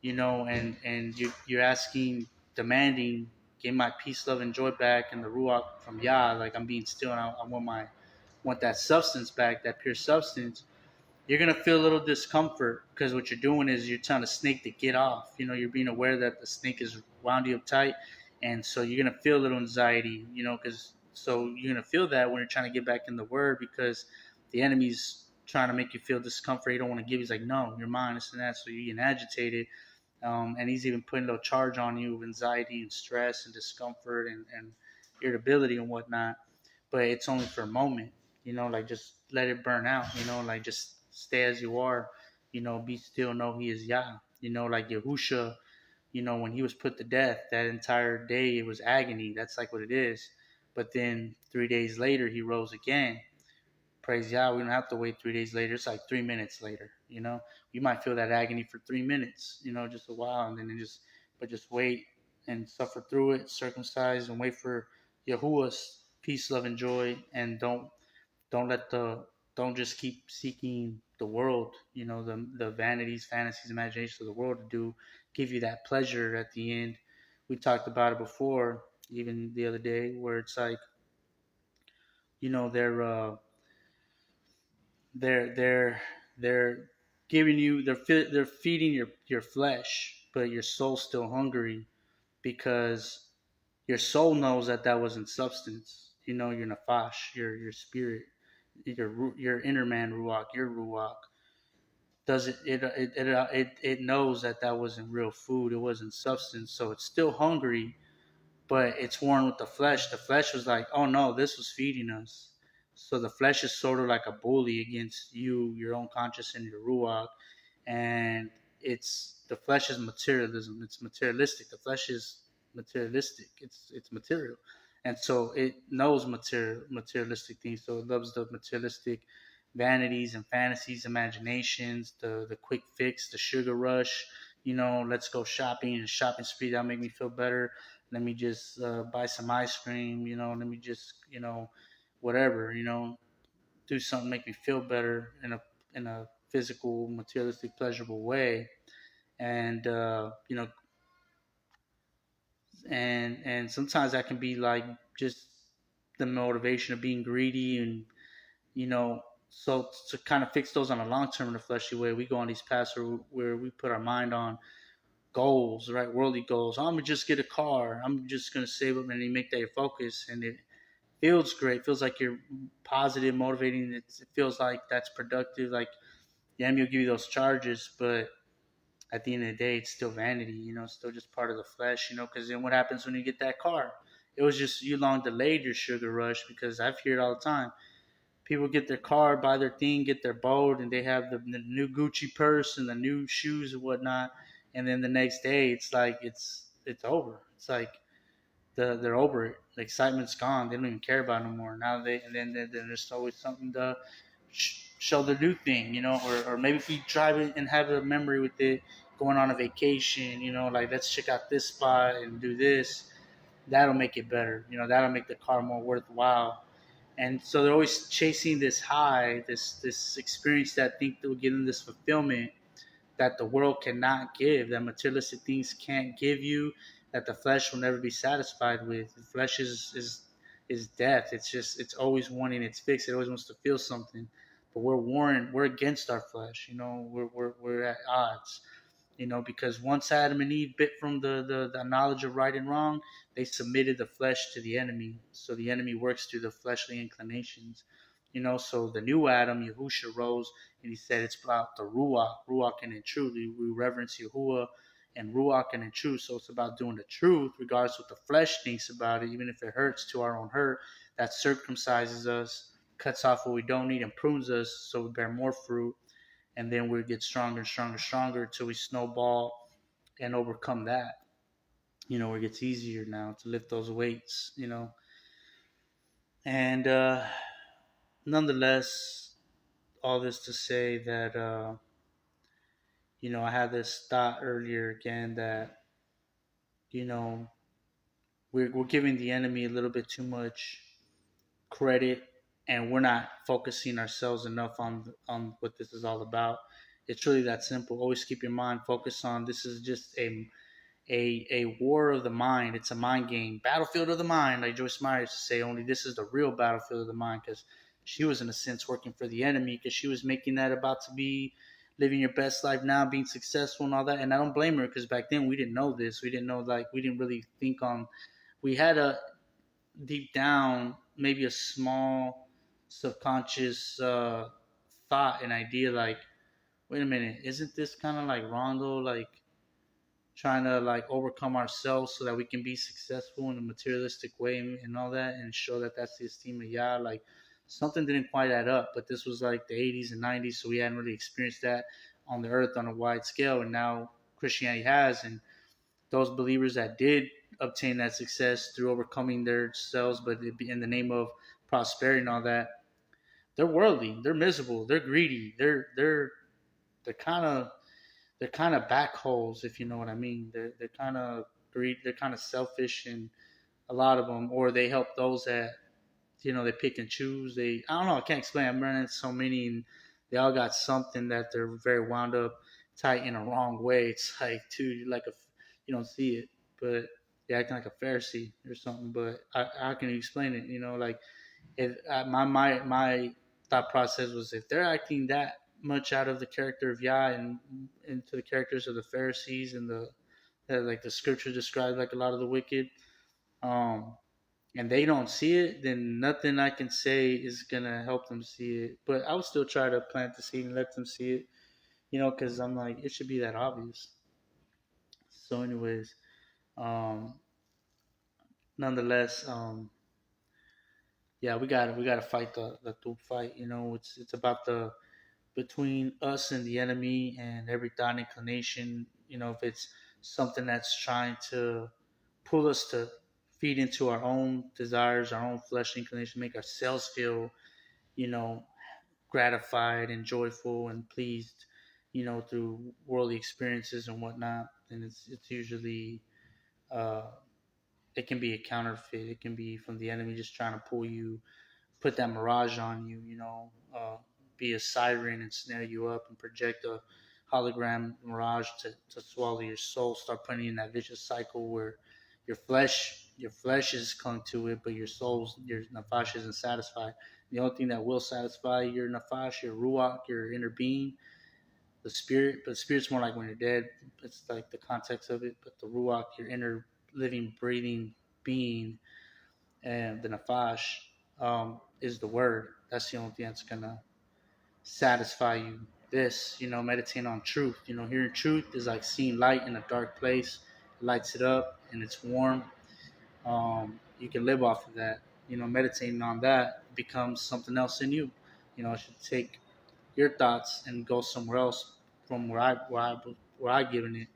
and you're asking, demanding, get my peace, love, and joy back, and the Ruak from Yah. Like I'm being still, and I want that substance back, that pure substance. You're gonna feel a little discomfort because what you're doing is you're telling the snake to get off. You're being aware that the snake is wound you up tight, and so you're gonna feel a little anxiety. Because so you're gonna feel that when you're trying to get back in the word, because the enemy's trying to make you feel discomfort. You don't want to give. He's like, no, you're mine, this and that. So you're getting agitated, and he's even putting a little charge on you of anxiety and stress and discomfort and irritability and whatnot. But it's only for a moment. Like just let it burn out. Like just stay as you are. Be still, know He is Yah. Like Yahusha. When he was put to death, that entire day it was agony. That's like what it is. But then 3 days later, he rose again. Praise Yah. We don't have to wait 3 days later. It's like 3 minutes later. You might feel that agony for 3 minutes. Just a while, and then just wait and suffer through it, circumcise, and wait for Yahuwah's peace, love, and joy, and don't let the don't just keep seeking the world, the vanities, fantasies, imaginations of the world to give you that pleasure at the end. We talked about it before, even the other day, where it's like, they're they're giving you, they're feeding your flesh, but your soul's still hungry, because your soul knows that wasn't substance. Your nafash, your spirit, your inner man, ruach, your ruach does it knows that wasn't real food, it wasn't substance, so it's still hungry, but it's worn with the flesh. The flesh was like, oh no, this was feeding us. So the flesh is sort of like a bully against you, your own conscience, and your ruach, and it's the flesh is materialism. It's materialistic. The flesh is materialistic. It's material, and so it knows materialistic things. So it loves the materialistic vanities and fantasies, imaginations, the quick fix, the sugar rush. Let's go shopping and shopping spree. That'll make me feel better. Let me just buy some ice cream. Let me just whatever. Do something make me feel better in a physical, materialistic, pleasurable way. And and sometimes that can be like just the motivation of being greedy, and you know so to kind of fix those on a long term in a fleshy way, we go on these paths where we put our mind on goals, right? Worldly goals. I'm gonna just get a car. I'm just gonna save up, and you make that your focus, and it feels great. Feels like you're positive, motivating. It feels like that's productive. Like the enemy will give you those charges, but at the end of the day, it's still vanity. It's still just part of the flesh. Because then what happens when you get that car? It was just you long delayed your sugar rush, because I've heard it all the time. People get their car, buy their thing, get their boat, and they have the new Gucci purse and the new shoes and whatnot. And then the next day, it's like it's over. It's like they're over it. The excitement's gone. They don't even care about it no more. Now then there's always something to show the new thing, or maybe if we drive it and have a memory with it, going on a vacation, like let's check out this spot and do this. That'll make it better. That'll make the car more worthwhile. And so they're always chasing this high, this experience that think they'll give them this fulfillment that the world cannot give, that materialistic things can't give you, that the flesh will never be satisfied with. The flesh is death. It's always wanting its fix. It always wants to feel something. But we're against our flesh. We're at odds. Because once Adam and Eve bit from the knowledge of right and wrong, they submitted the flesh to the enemy. So the enemy works through the fleshly inclinations. So the new Adam, Yahusha, rose and he said it's about the Ruak and in truth. We reverence Yahuwah and Ruak and in truth. So it's about doing the truth, regardless of what the flesh thinks about it, even if it hurts to our own hurt. That circumcises us, cuts off what we don't need, and prunes us so we bear more fruit. And then we get stronger and stronger and stronger until we snowball and overcome that. Where it gets easier now to lift those weights. And nonetheless, all this to say that I had this thought earlier again that you know we're giving the enemy a little bit too much credit, and we're not focusing ourselves enough on what this is all about. It's really that simple. Always keep your mind focused on this is just a war of the mind. It's a mind game, battlefield of the mind, like Joyce Meyer used to say. Only this is the real battlefield of the mind, because she was in a sense working for the enemy, because she was making that about to be living your best life now, being successful and all that. And I don't blame her, because back then we didn't know this. We didn't know, like, we didn't really think on. We had a deep down maybe a small subconscious thought and idea, like, wait a minute, isn't this kind of like Rondo, like trying to like overcome ourselves so that we can be successful in a materialistic way and all that, and show that that's the esteem of Yah. Like something didn't quite add up, but this was like the 80s and 90s, so we hadn't really experienced that on the earth on a wide scale, and now Christianity has. And those believers that did obtain that success through overcoming their selves, but in the name of prosperity and all that, they're worldly, they're miserable, they're greedy, they're kind of they're kind of back holes, if you know what I mean. They're kind of greed. They're kind of selfish, and a lot of them, or they help those that they pick and choose. I don't know. I can't explain. I'm running into so many, and they all got something that they're very wound up, tight in a wrong way. It's like, dude, you're like you don't see it, but you're acting like a Pharisee or something. But how can you explain it? Like if my thought process was, if they're acting that much out of the character of Yah and into the characters of the Pharisees and the like the scripture describes, like a lot of the wicked, um, and they don't see it, then nothing I can say is gonna help them see it. But I would still try to plant the seed and let them see it, because I'm like, it should be that obvious. So, anyways, um, nonetheless, yeah, we got to fight the fight. It's about the between us and the enemy and every thought inclination. If it's something that's trying to pull us to feed into our own desires, our own flesh inclination, make ourselves feel, you know, gratified and joyful and pleased, through worldly experiences and whatnot, then it's usually uh, it can be a counterfeit. It can be from the enemy just trying to pull you, put that mirage on you, be a siren and snare you up and project a hologram mirage to swallow your soul, start putting you in that vicious cycle where your flesh is clung to it, but your nefesh isn't satisfied. The only thing that will satisfy your nefesh, your ruach, your inner being, the spirit, but the spirit's more like when you're dead. It's like the context of it, but the ruach, your inner living, breathing being, and the nefesh is the word. That's the only thing that's gonna satisfy you. This, meditating on truth. Hearing truth is like seeing light in a dark place. It lights it up and it's warm. You can live off of that. Meditating on that becomes something else in you. It should take your thoughts and go somewhere else from where I given it,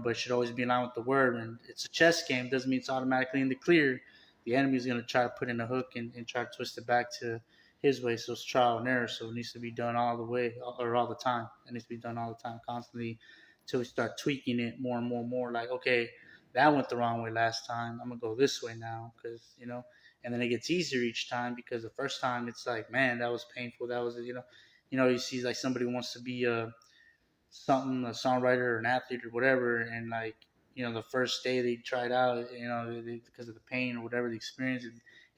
but it should always be in line with the word. And it's a chess game, doesn't mean it's automatically in the clear. The enemy's going to try to put in a hook and try to twist it back to his way. So it's trial and error. So it needs to be done all the way or all the time. It needs to be done all the time, constantly, until we start tweaking it more and more and more. Like, okay, that went the wrong way last time. I'm going to go this way now and then it gets easier each time because the first time it's like, man, that was painful. That was, you see like somebody wants to be a songwriter or an athlete or whatever, and like the first day they tried out, because of the pain or whatever the experience,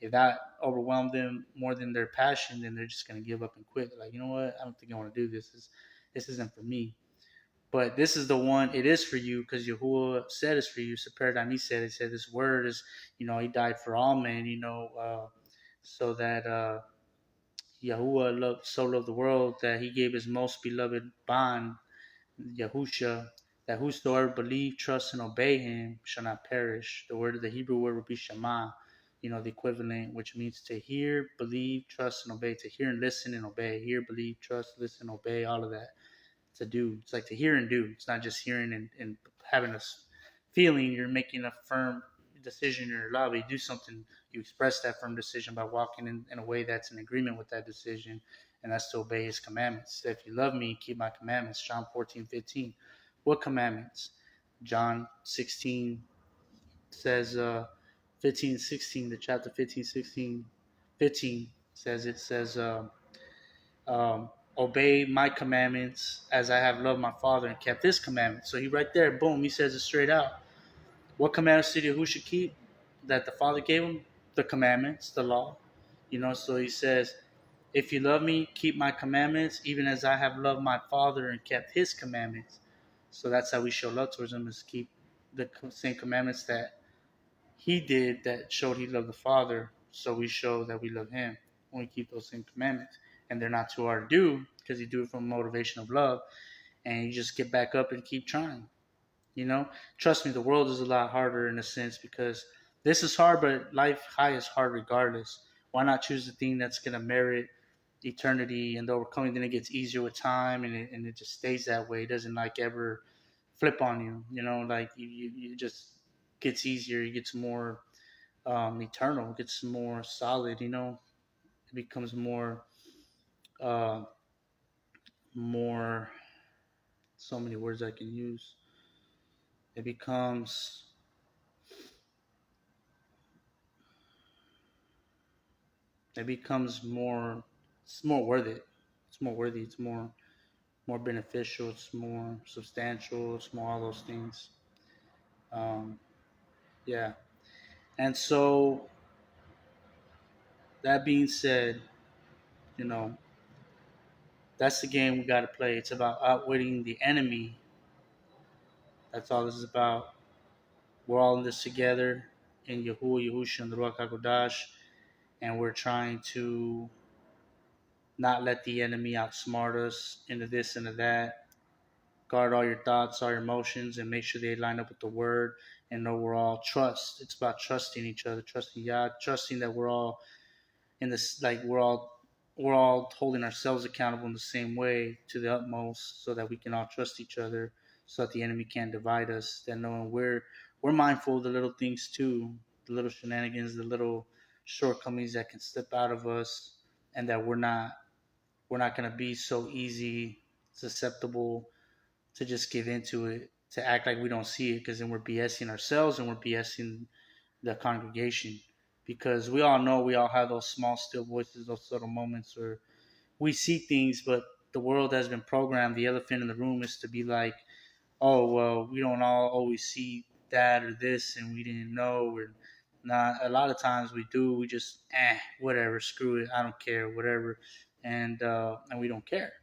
if that overwhelmed them more than their passion, then they're just gonna give up and quit. They're like, you know what, I don't think I want to do this. This isn't for me. But this is the one. It is for you because Yahuwah said it's for you. So paradigm, he said this word is, he died for all men, so that Yahuwah so loved the world that he gave his most beloved bond, Yahusha, that whosoever believe, trust, and obey him shall not perish. The Hebrew word would be Shema, the equivalent, which means to hear, believe, trust, and obey. To hear and listen and obey. Hear, believe, trust, listen, obey, all of that. To do. It's like to hear and do. It's not just hearing and having a feeling. You're making a firm decision in your life. You do something, you express that firm decision by walking in a way that's in agreement with that decision, and that's to obey his commandments. If you love me, keep my commandments. John 14:15. What commandments? John 16 says, 15, 16, the chapter 15, 16, 15 says, obey my commandments as I have loved my Father and kept his commandments. So he right there, boom, he says it straight out. What commandments did Yahushua keep that the Father gave him? The commandments, the law. So he says, if you love me, keep my commandments, even as I have loved my Father and kept his commandments. So that's how we show love towards him, is keep the same commandments that he did that showed he loved the Father. So we show that we love him when we keep those same commandments. And they're not too hard to do because you do it from motivation of love. And you just get back up and keep trying. Trust me, the world is a lot harder in a sense because this is hard, but life high is hard regardless. Why not choose the thing that's going to merit eternity and the overcoming? Then it gets easier with time, and it just stays that way. It doesn't like ever flip on you. Like you just gets easier. It gets more eternal. It gets more solid. It becomes uh, more. So many words I can use. It becomes it becomes more. It's more worth it. It's more worthy. It's more beneficial. It's more substantial. It's more all those things. Um, yeah. And so that being said, you know that's the game we got to play. It's about outwitting the enemy. That's all this is about. We're all in this together in Yahuwah, Yahusha, and the Ruach HaKodesh, and we're trying to not let the enemy outsmart us into this and into that. Guard all your thoughts, all your emotions, and make sure they line up with the word. And overall, trust. It's about trusting each other, trusting God, trusting that we're all in this. Like we're all. we're all holding ourselves accountable in the same way to the utmost, so that we can all trust each other, so that the enemy can't divide us. That knowing we're mindful of the little things too, the little shenanigans, the little shortcomings that can slip out of us, and that we're not going to be so easy susceptible to just give into it, to act like we don't see it, because then we're BSing ourselves and we're BSing the congregation. Because we all know, we all have those small still voices, those little moments where we see things, but the world has been programmed. The elephant in the room is to be like, oh well, we don't all always see that or this, and we didn't know. Or not. A lot of times we do. We just whatever, screw it, I don't care, whatever, and we don't care,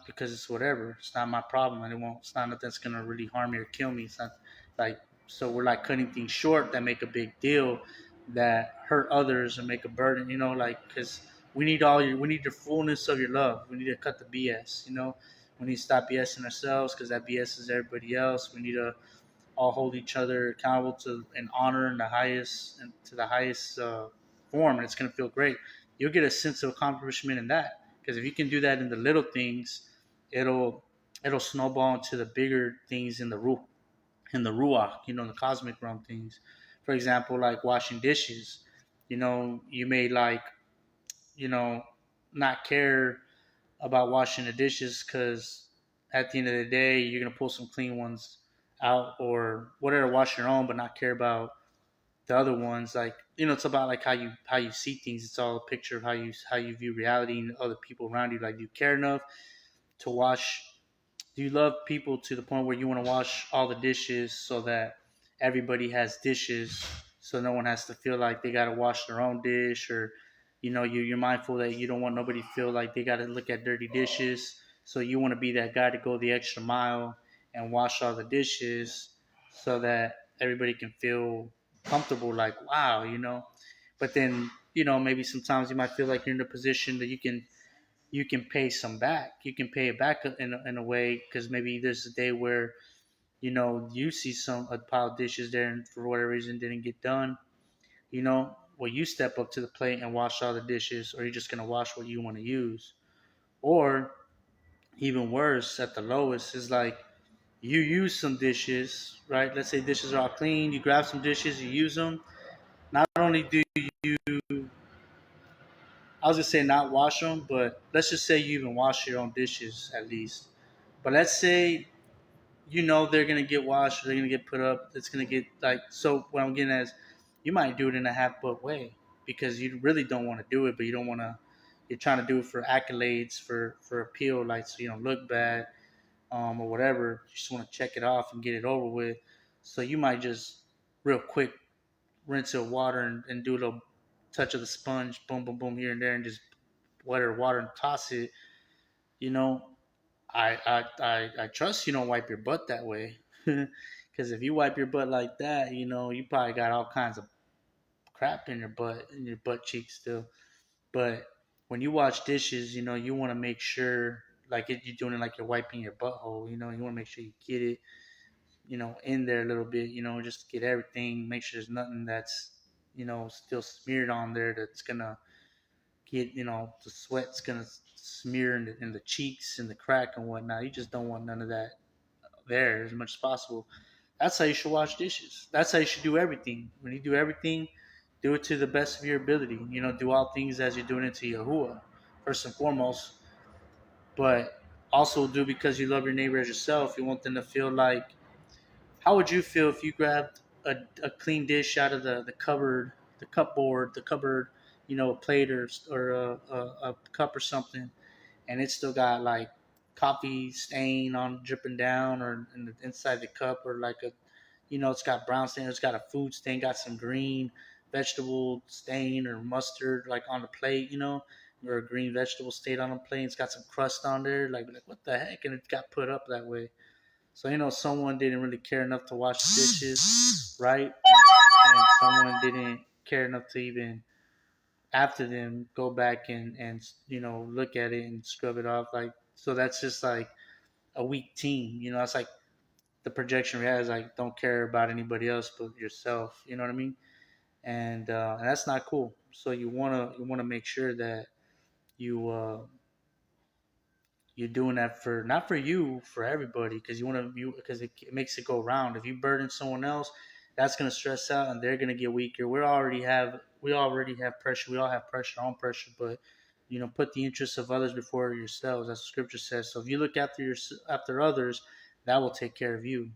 because it's whatever. It's not my problem, and it won't. It's not nothing that's gonna really harm me or kill me. It's not like, so we're like cutting things short that make a big deal, that hurt others and make a burden. Like, because we need the fullness of your love. We need to cut the BS. We need to stop BSing ourselves, because that BS is everybody else. We need to all hold each other accountable to and honor in the highest and to the highest form, and it's gonna feel great. You'll get a sense of accomplishment in that, because if you can do that in the little things, it'll it'll snowball into the bigger things in the ruach, the cosmic realm things. For example, like washing dishes. You may like, you know, not care about washing the dishes, because at the end of the day, you're gonna pull some clean ones out or whatever, wash your own, but not care about the other ones. Like, it's about like how you see things. It's all a picture of how you view reality and other people around you. Like, do you care enough to wash? Do you love people to the point where you want to wash all the dishes, so that everybody has dishes, so no one has to feel like they got to wash their own dish? Or you're mindful that you don't want nobody to feel like they got to look at dirty dishes, so you want to be that guy to go the extra mile and wash all the dishes, so that everybody can feel comfortable, like, wow. But then, maybe sometimes you might feel like you're in a position that you can pay some back. You can pay it back in a way, because maybe there's a day where you see a pile of dishes there, and for whatever reason didn't get done. Well, you step up to the plate and wash all the dishes, or you're just gonna wash what you want to use. Or even worse, at the lowest, is like, you use some dishes, right? Let's say dishes are all clean. You grab some dishes, you use them. Not only do you, I was gonna say not wash them, but let's just say you even wash your own dishes at least. But let's say they're gonna get washed, they're gonna get put up. It's gonna get like, so. What I'm getting at is, you might do it in a half-butt way, because you really don't want to do it, but you don't want to. You're trying to do it for accolades, for appeal, like, so you don't look bad, or whatever. You just want to check it off and get it over with. So you might just real quick rinse it with water, and do a little touch of the sponge, boom, boom, boom, here and there, and just water and toss it. You know, I trust you don't wipe your butt that way, because if you wipe your butt like that, you probably got all kinds of crap in your butt cheeks still. But when you wash dishes, you want to make sure, like, you're doing it like you're wiping your butthole. You want to make sure you get it, in there a little bit. Just get everything. Make sure there's nothing that's still smeared on there, that's gonna get, the sweat's gonna smear in the cheeks and the crack and whatnot. You just don't want none of that there as much as possible. That's how you should wash dishes. That's how you should do everything. When you do everything, do it to the best of your ability. Do all things as you're doing it to Yahuwah, first and foremost. But also do because you love your neighbor as yourself. You want them to feel like, how would you feel if you grabbed a clean dish out of the cupboard, the cupboard, a plate, or a cup or something, and it's still got like coffee stain on dripping down, or in the inside the cup, or like it's got brown stain, it's got a food stain, got some green vegetable stain or mustard like on the plate, or a green vegetable stain on the plate. It's got some crust on there, like what the heck, and it got put up that way. So someone didn't really care enough to wash the dishes, right? And someone didn't care enough to even after them go back and look at it and scrub it off. Like, so that's just like a weak team. It's like the projection we have is like, don't care about anybody else but yourself. You know what I mean? And that's not cool. So you wanna make sure that you you're doing that for not for you, for everybody, because you want to you because it makes it go round. If you burden someone else, that's gonna stress out and they're gonna get weaker. We already have pressure. We all have pressure, our own pressure, but put the interests of others before yourselves. That's what scripture says. So if you look after others, that will take care of you.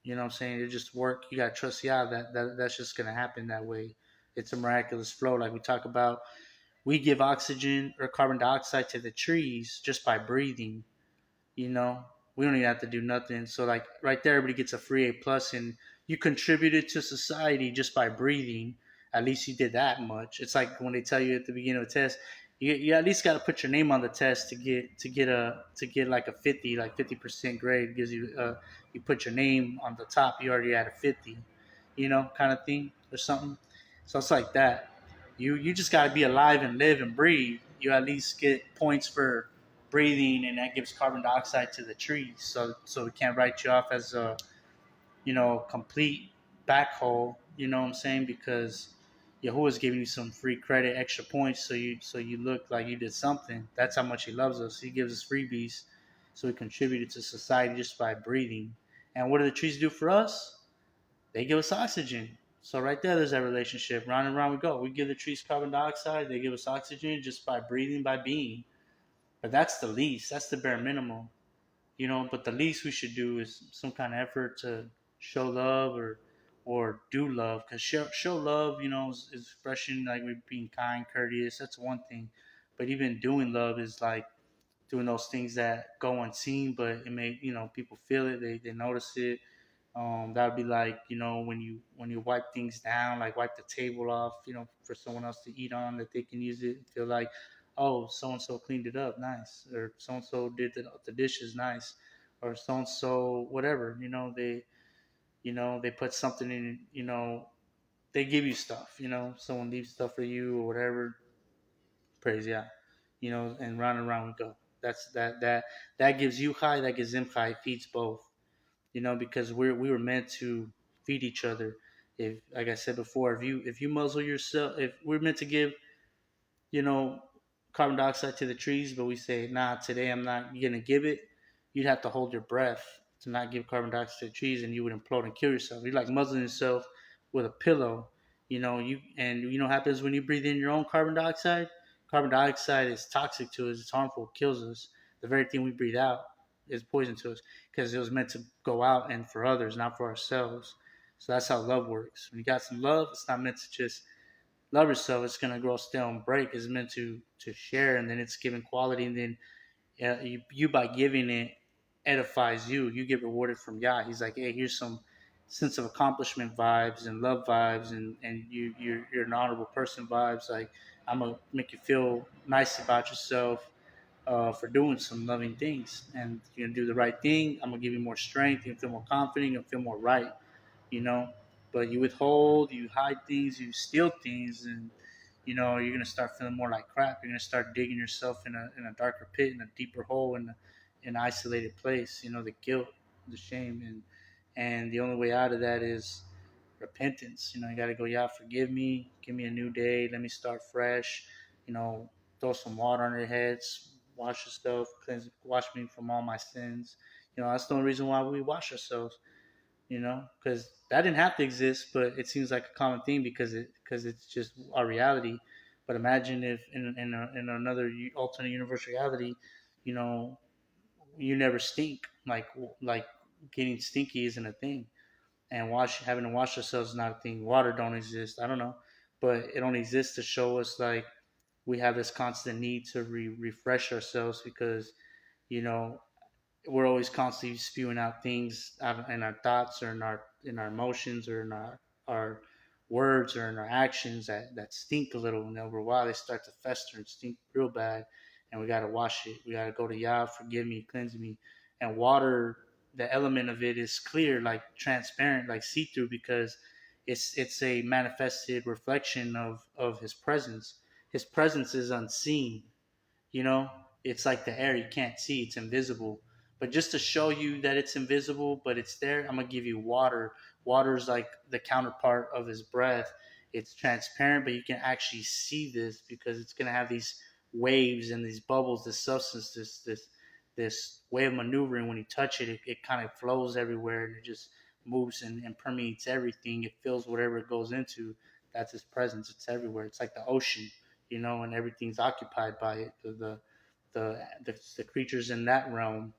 You know what I'm saying? It just work. You gotta trust yeah that's just gonna happen that way. It's a miraculous flow, like we talk about. We give oxygen or carbon dioxide to the trees just by breathing. you know we don't even have to do nothing. So like right there, everybody gets a free A plus, and you contributed to society just by breathing. At least you did that much. It's like when they tell you at the beginning of a test, you at least got to put your name on the test to get like a 50, like 50% grade. Gives you you put your name on the top, you already had a 50, kind of thing or something. So it's like that. You just got to be alive and live and breathe. You at least get points for breathing, and that gives carbon dioxide to the trees. So we can't write you off as a complete backhole. You know what I'm saying? Because Yahuwah's giving you some free credit, extra points, so you look like you did something. That's how much He loves us. He gives us freebies, so we contributed to society just by breathing. And what do the trees do for us? They give us oxygen. So right there's that relationship. Round and round we go. We give the trees carbon dioxide. They give us oxygen just by breathing, by being. But that's the least. That's the bare minimum. But the least we should do is some kind of effort to show love, or do love. Because show love, is expression like we're being kind, courteous. That's one thing. But even doing love is like doing those things that go unseen, but it may people feel it. They notice it. That would be like when you wipe things down, like wipe the table off, for someone else to eat on, that they can use it and feel like, oh, so and so cleaned it up, nice, or so and so did the dishes, nice, or so and so whatever. They put something in. They give you stuff. Someone leaves stuff for you or whatever. Praise yeah. And round we go. That gives you high. That gives them high. Feeds both. Because we were meant to feed each other. If, like I said before, if you muzzle yourself, if we're meant to give, you know, carbon dioxide to the trees, but we say, nah, today I'm not gonna give it, you'd have to hold your breath to not give carbon dioxide to the trees, and you would implode and kill yourself. You're like muzzling yourself with a pillow. What happens when you breathe in your own carbon dioxide? Carbon dioxide is toxic to us. It's harmful. It kills us. The very thing we breathe out is poison to us because it was meant to go out and for others, not for ourselves. So that's how love works. When you got some love, it's not meant to just love yourself. It's gonna grow stale and break. It's meant to share, and then it's giving quality, and then you by giving it edifies you. You get rewarded from Yah. He's like, hey, here's some sense of accomplishment vibes and love vibes, and you're an honorable person vibes. Like I'm gonna make you feel nice about yourself for doing some loving things, and you're gonna do the right thing. I'm gonna give you more strength. You feel more confident. You feel more right. You know, but you withhold, you hide things, you steal things, and you're gonna start feeling more like crap. You're gonna start digging yourself in a darker pit, in a deeper hole, in an isolated place. The guilt, the shame, and the only way out of that is repentance. You got to go, yeah, forgive me, give me a new day, let me start fresh. Throw some water on your heads, wash yourself, cleanse, wash me from all my sins. That's the only reason why we wash ourselves. Because that didn't have to exist, but it seems like a common theme because it's just our reality. But imagine if in another alternate universe reality, you know, you never stink. Like getting stinky isn't a thing, and having to wash ourselves is not a thing. Water don't exist. I don't know, but it only exists to show us like we have this constant need to refresh ourselves because you know we're always constantly spewing out things out in our thoughts or in our emotions or in our words or in our actions that stink a little, and over a while they start to fester and stink real bad, and we got to wash it. We got to go to Yah, forgive me, cleanse me. And water, the element of it is clear, like transparent, like see-through, because it's a manifested reflection of his presence. His presence is unseen. you know, it's like the air, you can't see, it's invisible. But just to show you that it's invisible, but it's there, I'm gonna give you water. Water's like the counterpart of his breath. It's transparent, but you can actually see this because it's gonna have these waves and these bubbles, this substance, this way of maneuvering. When you touch it, it kind of flows everywhere and it just moves and permeates everything. It fills whatever it goes into. That's its presence. It's everywhere. It's like the ocean, and everything's occupied by it. The creatures in that realm,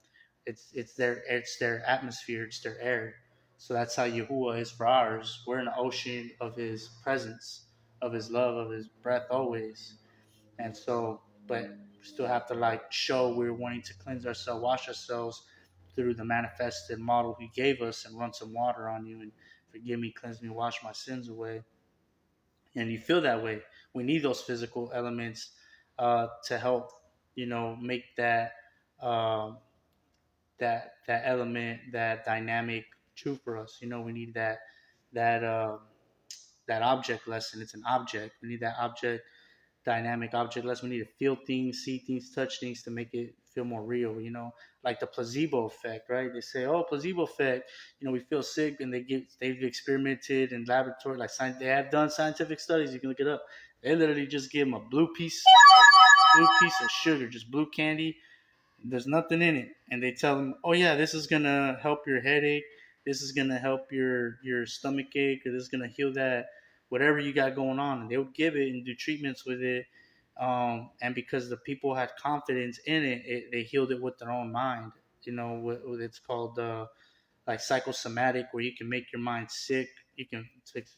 it's their atmosphere, it's their air. So that's how Yahuwah is for ours. We're in the ocean of His presence, of His love, of His breath always. And so, but we still have to like show we're wanting to cleanse ourselves, wash ourselves through the manifested model He gave us, and run some water on you and forgive me, cleanse me, wash my sins away. And you feel that way. We need those physical elements to help, make um, that element, that dynamic true for us. We need that that object lesson. It's an object. We need that object dynamic object lesson. We need to feel things, see things, touch things to make it feel more real. Like the placebo effect, right? They say, oh, placebo effect. We feel sick, and they've experimented in laboratory, like they have done scientific studies. You can look it up. They literally just give them a blue piece of sugar, just blue candy. There's nothing in it, and they tell them, "Oh yeah, this is gonna help your headache. This is gonna help your stomach ache, or this is gonna heal that whatever you got going on." And they'll give it and do treatments with it. And because the people had confidence in it, they healed it with their own mind. What it's called like psychosomatic, where you can make your mind sick. You can,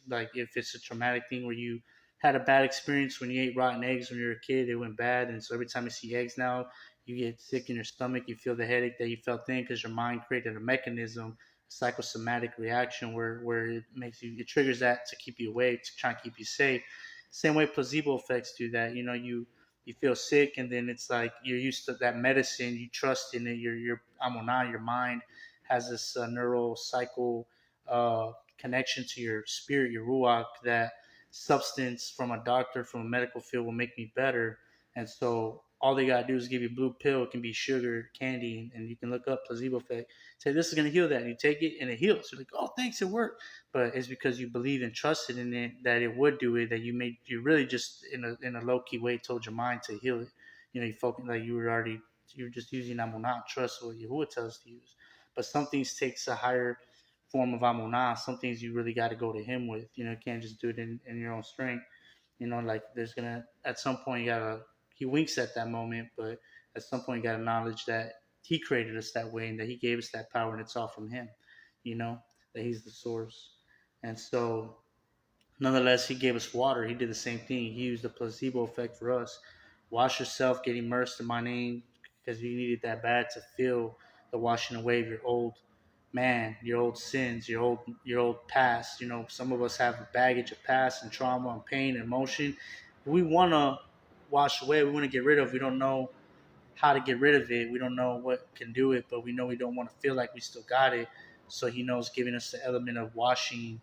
like, if it's a traumatic thing where you had a bad experience when you ate rotten eggs when you were a kid, it went bad, and so every time you see eggs now, you get sick in your stomach. You feel the headache that you felt then because your mind created a mechanism, a psychosomatic reaction where it triggers that to keep you awake, to try and keep you safe. Same way placebo effects do that. You feel sick, and then it's like you're used to that medicine. You trust in it. Your amonah, your mind has this neural cycle connection to your spirit, your ruach, that substance from a doctor, from a medical field, will make me better. And so all they gotta do is give you a blue pill. It can be sugar, candy, and you can look up placebo effect. Say this is gonna heal that, and you take it, and it heals. You're like, oh, thanks, it worked. But it's because you believe and trusted in it that it would do it. That you really just in a low key way told your mind to heal it. You focus like you were just using amunah, trust what Yahuwah tells us to use. But some things takes a higher form of amunah. Some things you really got to go to Him with. You can't just do it in your own strength. Like there's gonna at some point you gotta. He winks at that moment, but at some point you gotta acknowledge that He created us that way and that He gave us that power, and it's all from Him. You know that He's the source, and so nonetheless, He gave us water. He did the same thing. He used the placebo effect for us. Wash yourself, get immersed in my name, because you needed that bad to feel the washing away of your old man, your old sins, your old past. Some of us have a baggage of past and trauma and pain and emotion. We want to wash away. We want to get rid of. We don't know how to get rid of it. We don't know what can do it, but we know we don't want to feel like we still got it. So He knows giving us the element of washing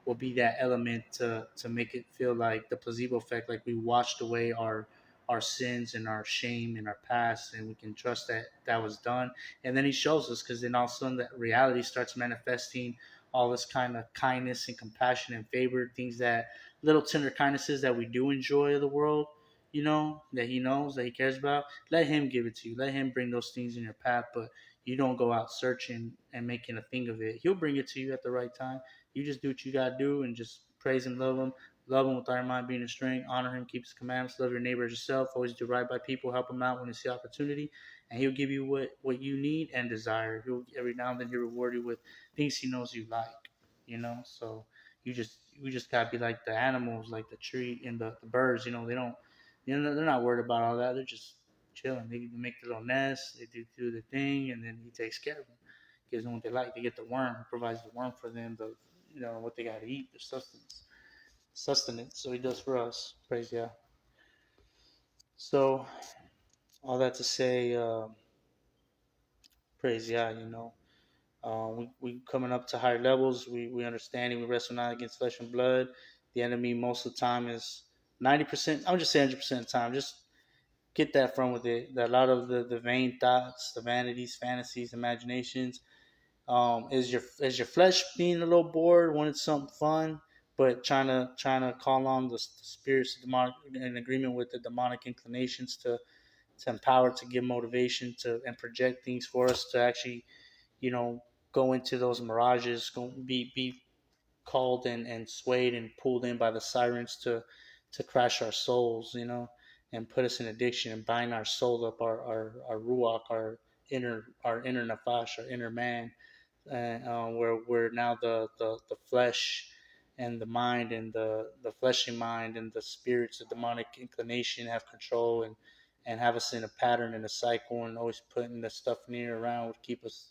will be that element to make it feel like the placebo effect, like we washed away our sins and our shame and our past, and we can trust that that was done. And then He shows us, because then all of a sudden that reality starts manifesting all this kind of kindness and compassion and favor, things that little tender kindnesses that we do enjoy of the world, that He knows, that He cares about. Let Him give it to you. Let Him bring those things in your path, but you don't go out searching and making a thing of it. He'll bring it to you at the right time. You just do what you gotta do and just praise Him, love Him with all your mind, being a strength, honor Him, keep His commandments, love your neighbor as yourself, always do right by people, help them out when you see opportunity, and He'll give you what you need and desire. He'll every now and then He'll reward you with things He knows you like, So we just gotta be like the animals, like the tree and the birds. They don't, they're not worried about all that. They're just chilling. They make their little nest. They do the thing, and then He takes care of them, gives them what they like. They get the worm, provides the worm for them, what they got to eat, their sustenance. So He does for us. Praise yeah. So all that to say, praise yeah. We coming up to higher levels. We understanding. We wrestle not against flesh and blood. The enemy most of the time is 90%. I'm just saying 100% of the time. Just get that from with it. That a lot of the vain thoughts, the vanities, fantasies, imaginations. Is your flesh being a little bored, wanted something fun? but trying to call on the spirits demonic in agreement with the demonic inclinations to empower, to give motivation to and project things for us to actually, you know, go into those mirages, be called and swayed and pulled in by the sirens to crash our souls, and put us in addiction and bind our soul up, our ruach, our inner nafash, our inner man, where now the flesh and the mind and the fleshly mind and the spirits, the demonic inclination have control and have us in a pattern and a cycle and always putting the stuff near around would keep us,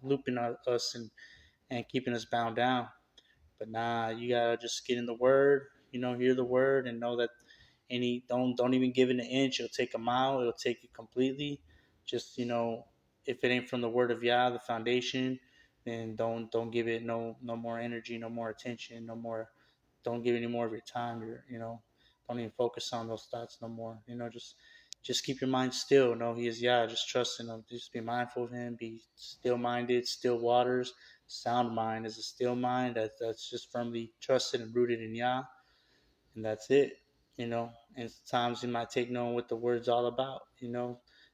looping us and keeping us bound down. But nah, you gotta just get in the word, hear the word and know that any don't even give it an inch. It'll take a mile. It'll take you completely. Just if it ain't from the word of Yah, the foundation, then don't give it no more energy, no more attention, no more. Don't give any more of your time. Don't even focus on those thoughts no more. Just keep your mind still. Know He is Yah. Just trust in Him. Just be mindful of Him. Be still minded. Still waters. Sound mind is a still mind that's just firmly trusted and rooted in Yah, and that's it. And sometimes you might take knowing what the word's all about.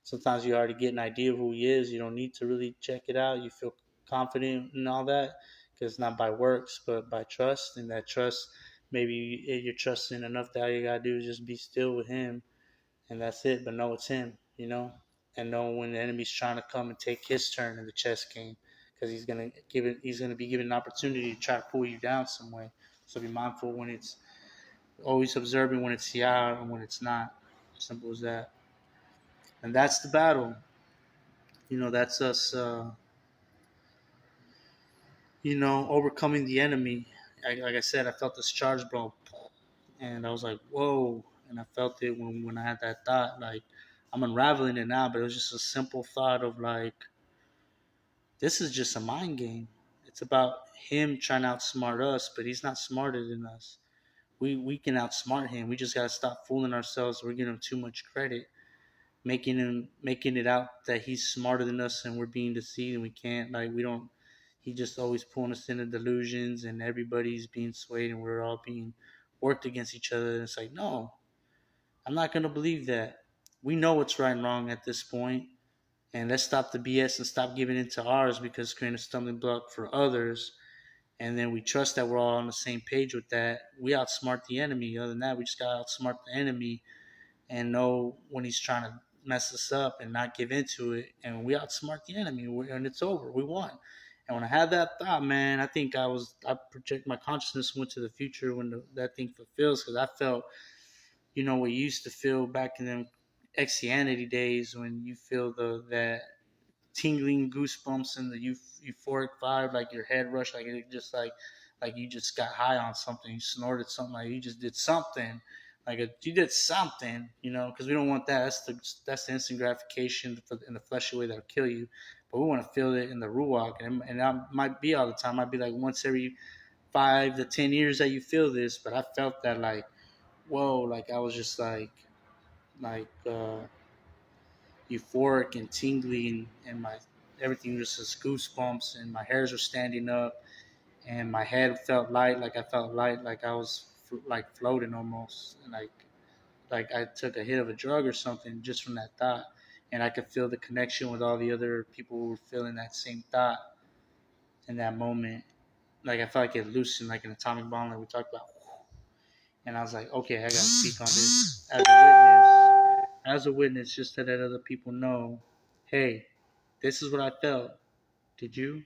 Sometimes you already get an idea of who He is. You don't need to really check it out. You feel confident and all that because it's not by works but by trust, and that trust, maybe you're trusting enough that all you gotta do is just be still with Him, and that's it. But know it's Him. And know when the enemy's trying to come and take his turn in the chess game, because he's gonna be given an opportunity to try to pull you down some way. So be mindful when it's always observing when it's yeah and when it's not. Simple as that. And that's the battle. That's us. Overcoming the enemy. Like I said, I felt this charge, bro, and I was like, whoa. And I felt it when I had that thought. Like, I'm unraveling it now, but it was just a simple thought of like, this is just a mind game. It's about him trying to outsmart us, but he's not smarter than us. We can outsmart him. We just gotta stop fooling ourselves. We're giving him too much credit, making it out that he's smarter than us, and we're being deceived, and we can't. Like, we don't. He just always pulling us into delusions, and everybody's being swayed, and we're all being worked against each other. And it's like, no, I'm not gonna believe that. We know what's right and wrong at this point, and let's stop the BS and stop giving into ours because it's creating a stumbling block for others. And then we trust that we're all on the same page with that. We outsmart the enemy. Other than that, we just gotta outsmart the enemy and know when he's trying to mess us up and not give into it. And we outsmart the enemy, and it's over. We won. And when I had that thought, man, I think I project my consciousness went to the future when that thing fulfills, because I felt, what you used to feel back in them Exianity days when you feel that tingling goosebumps and the euphoric vibe, like your head rush, like it just like you just got high on something, you snorted something, like you just did something, you did something, because we don't want that. That's the instant gratification in the fleshy way that'll kill you. But we want to feel it in the ruach, and that might be all the time. Might be like once every 5 to 10 years that you feel this. But I felt that like, whoa, like I was just like euphoric and tingling, and my everything was just goosebumps, and my hairs were standing up, and my head felt light, like I felt light, like I was like floating almost, and like I took a hit of a drug or something just from that thought, and I could feel the connection with all the other people who were feeling that same thought in that moment. Like I felt like it loosened like an atomic bomb, like we talked about. And I was like, okay, I gotta speak on this as a witness. As a witness, just to let other people know, hey, this is what I felt. Did you?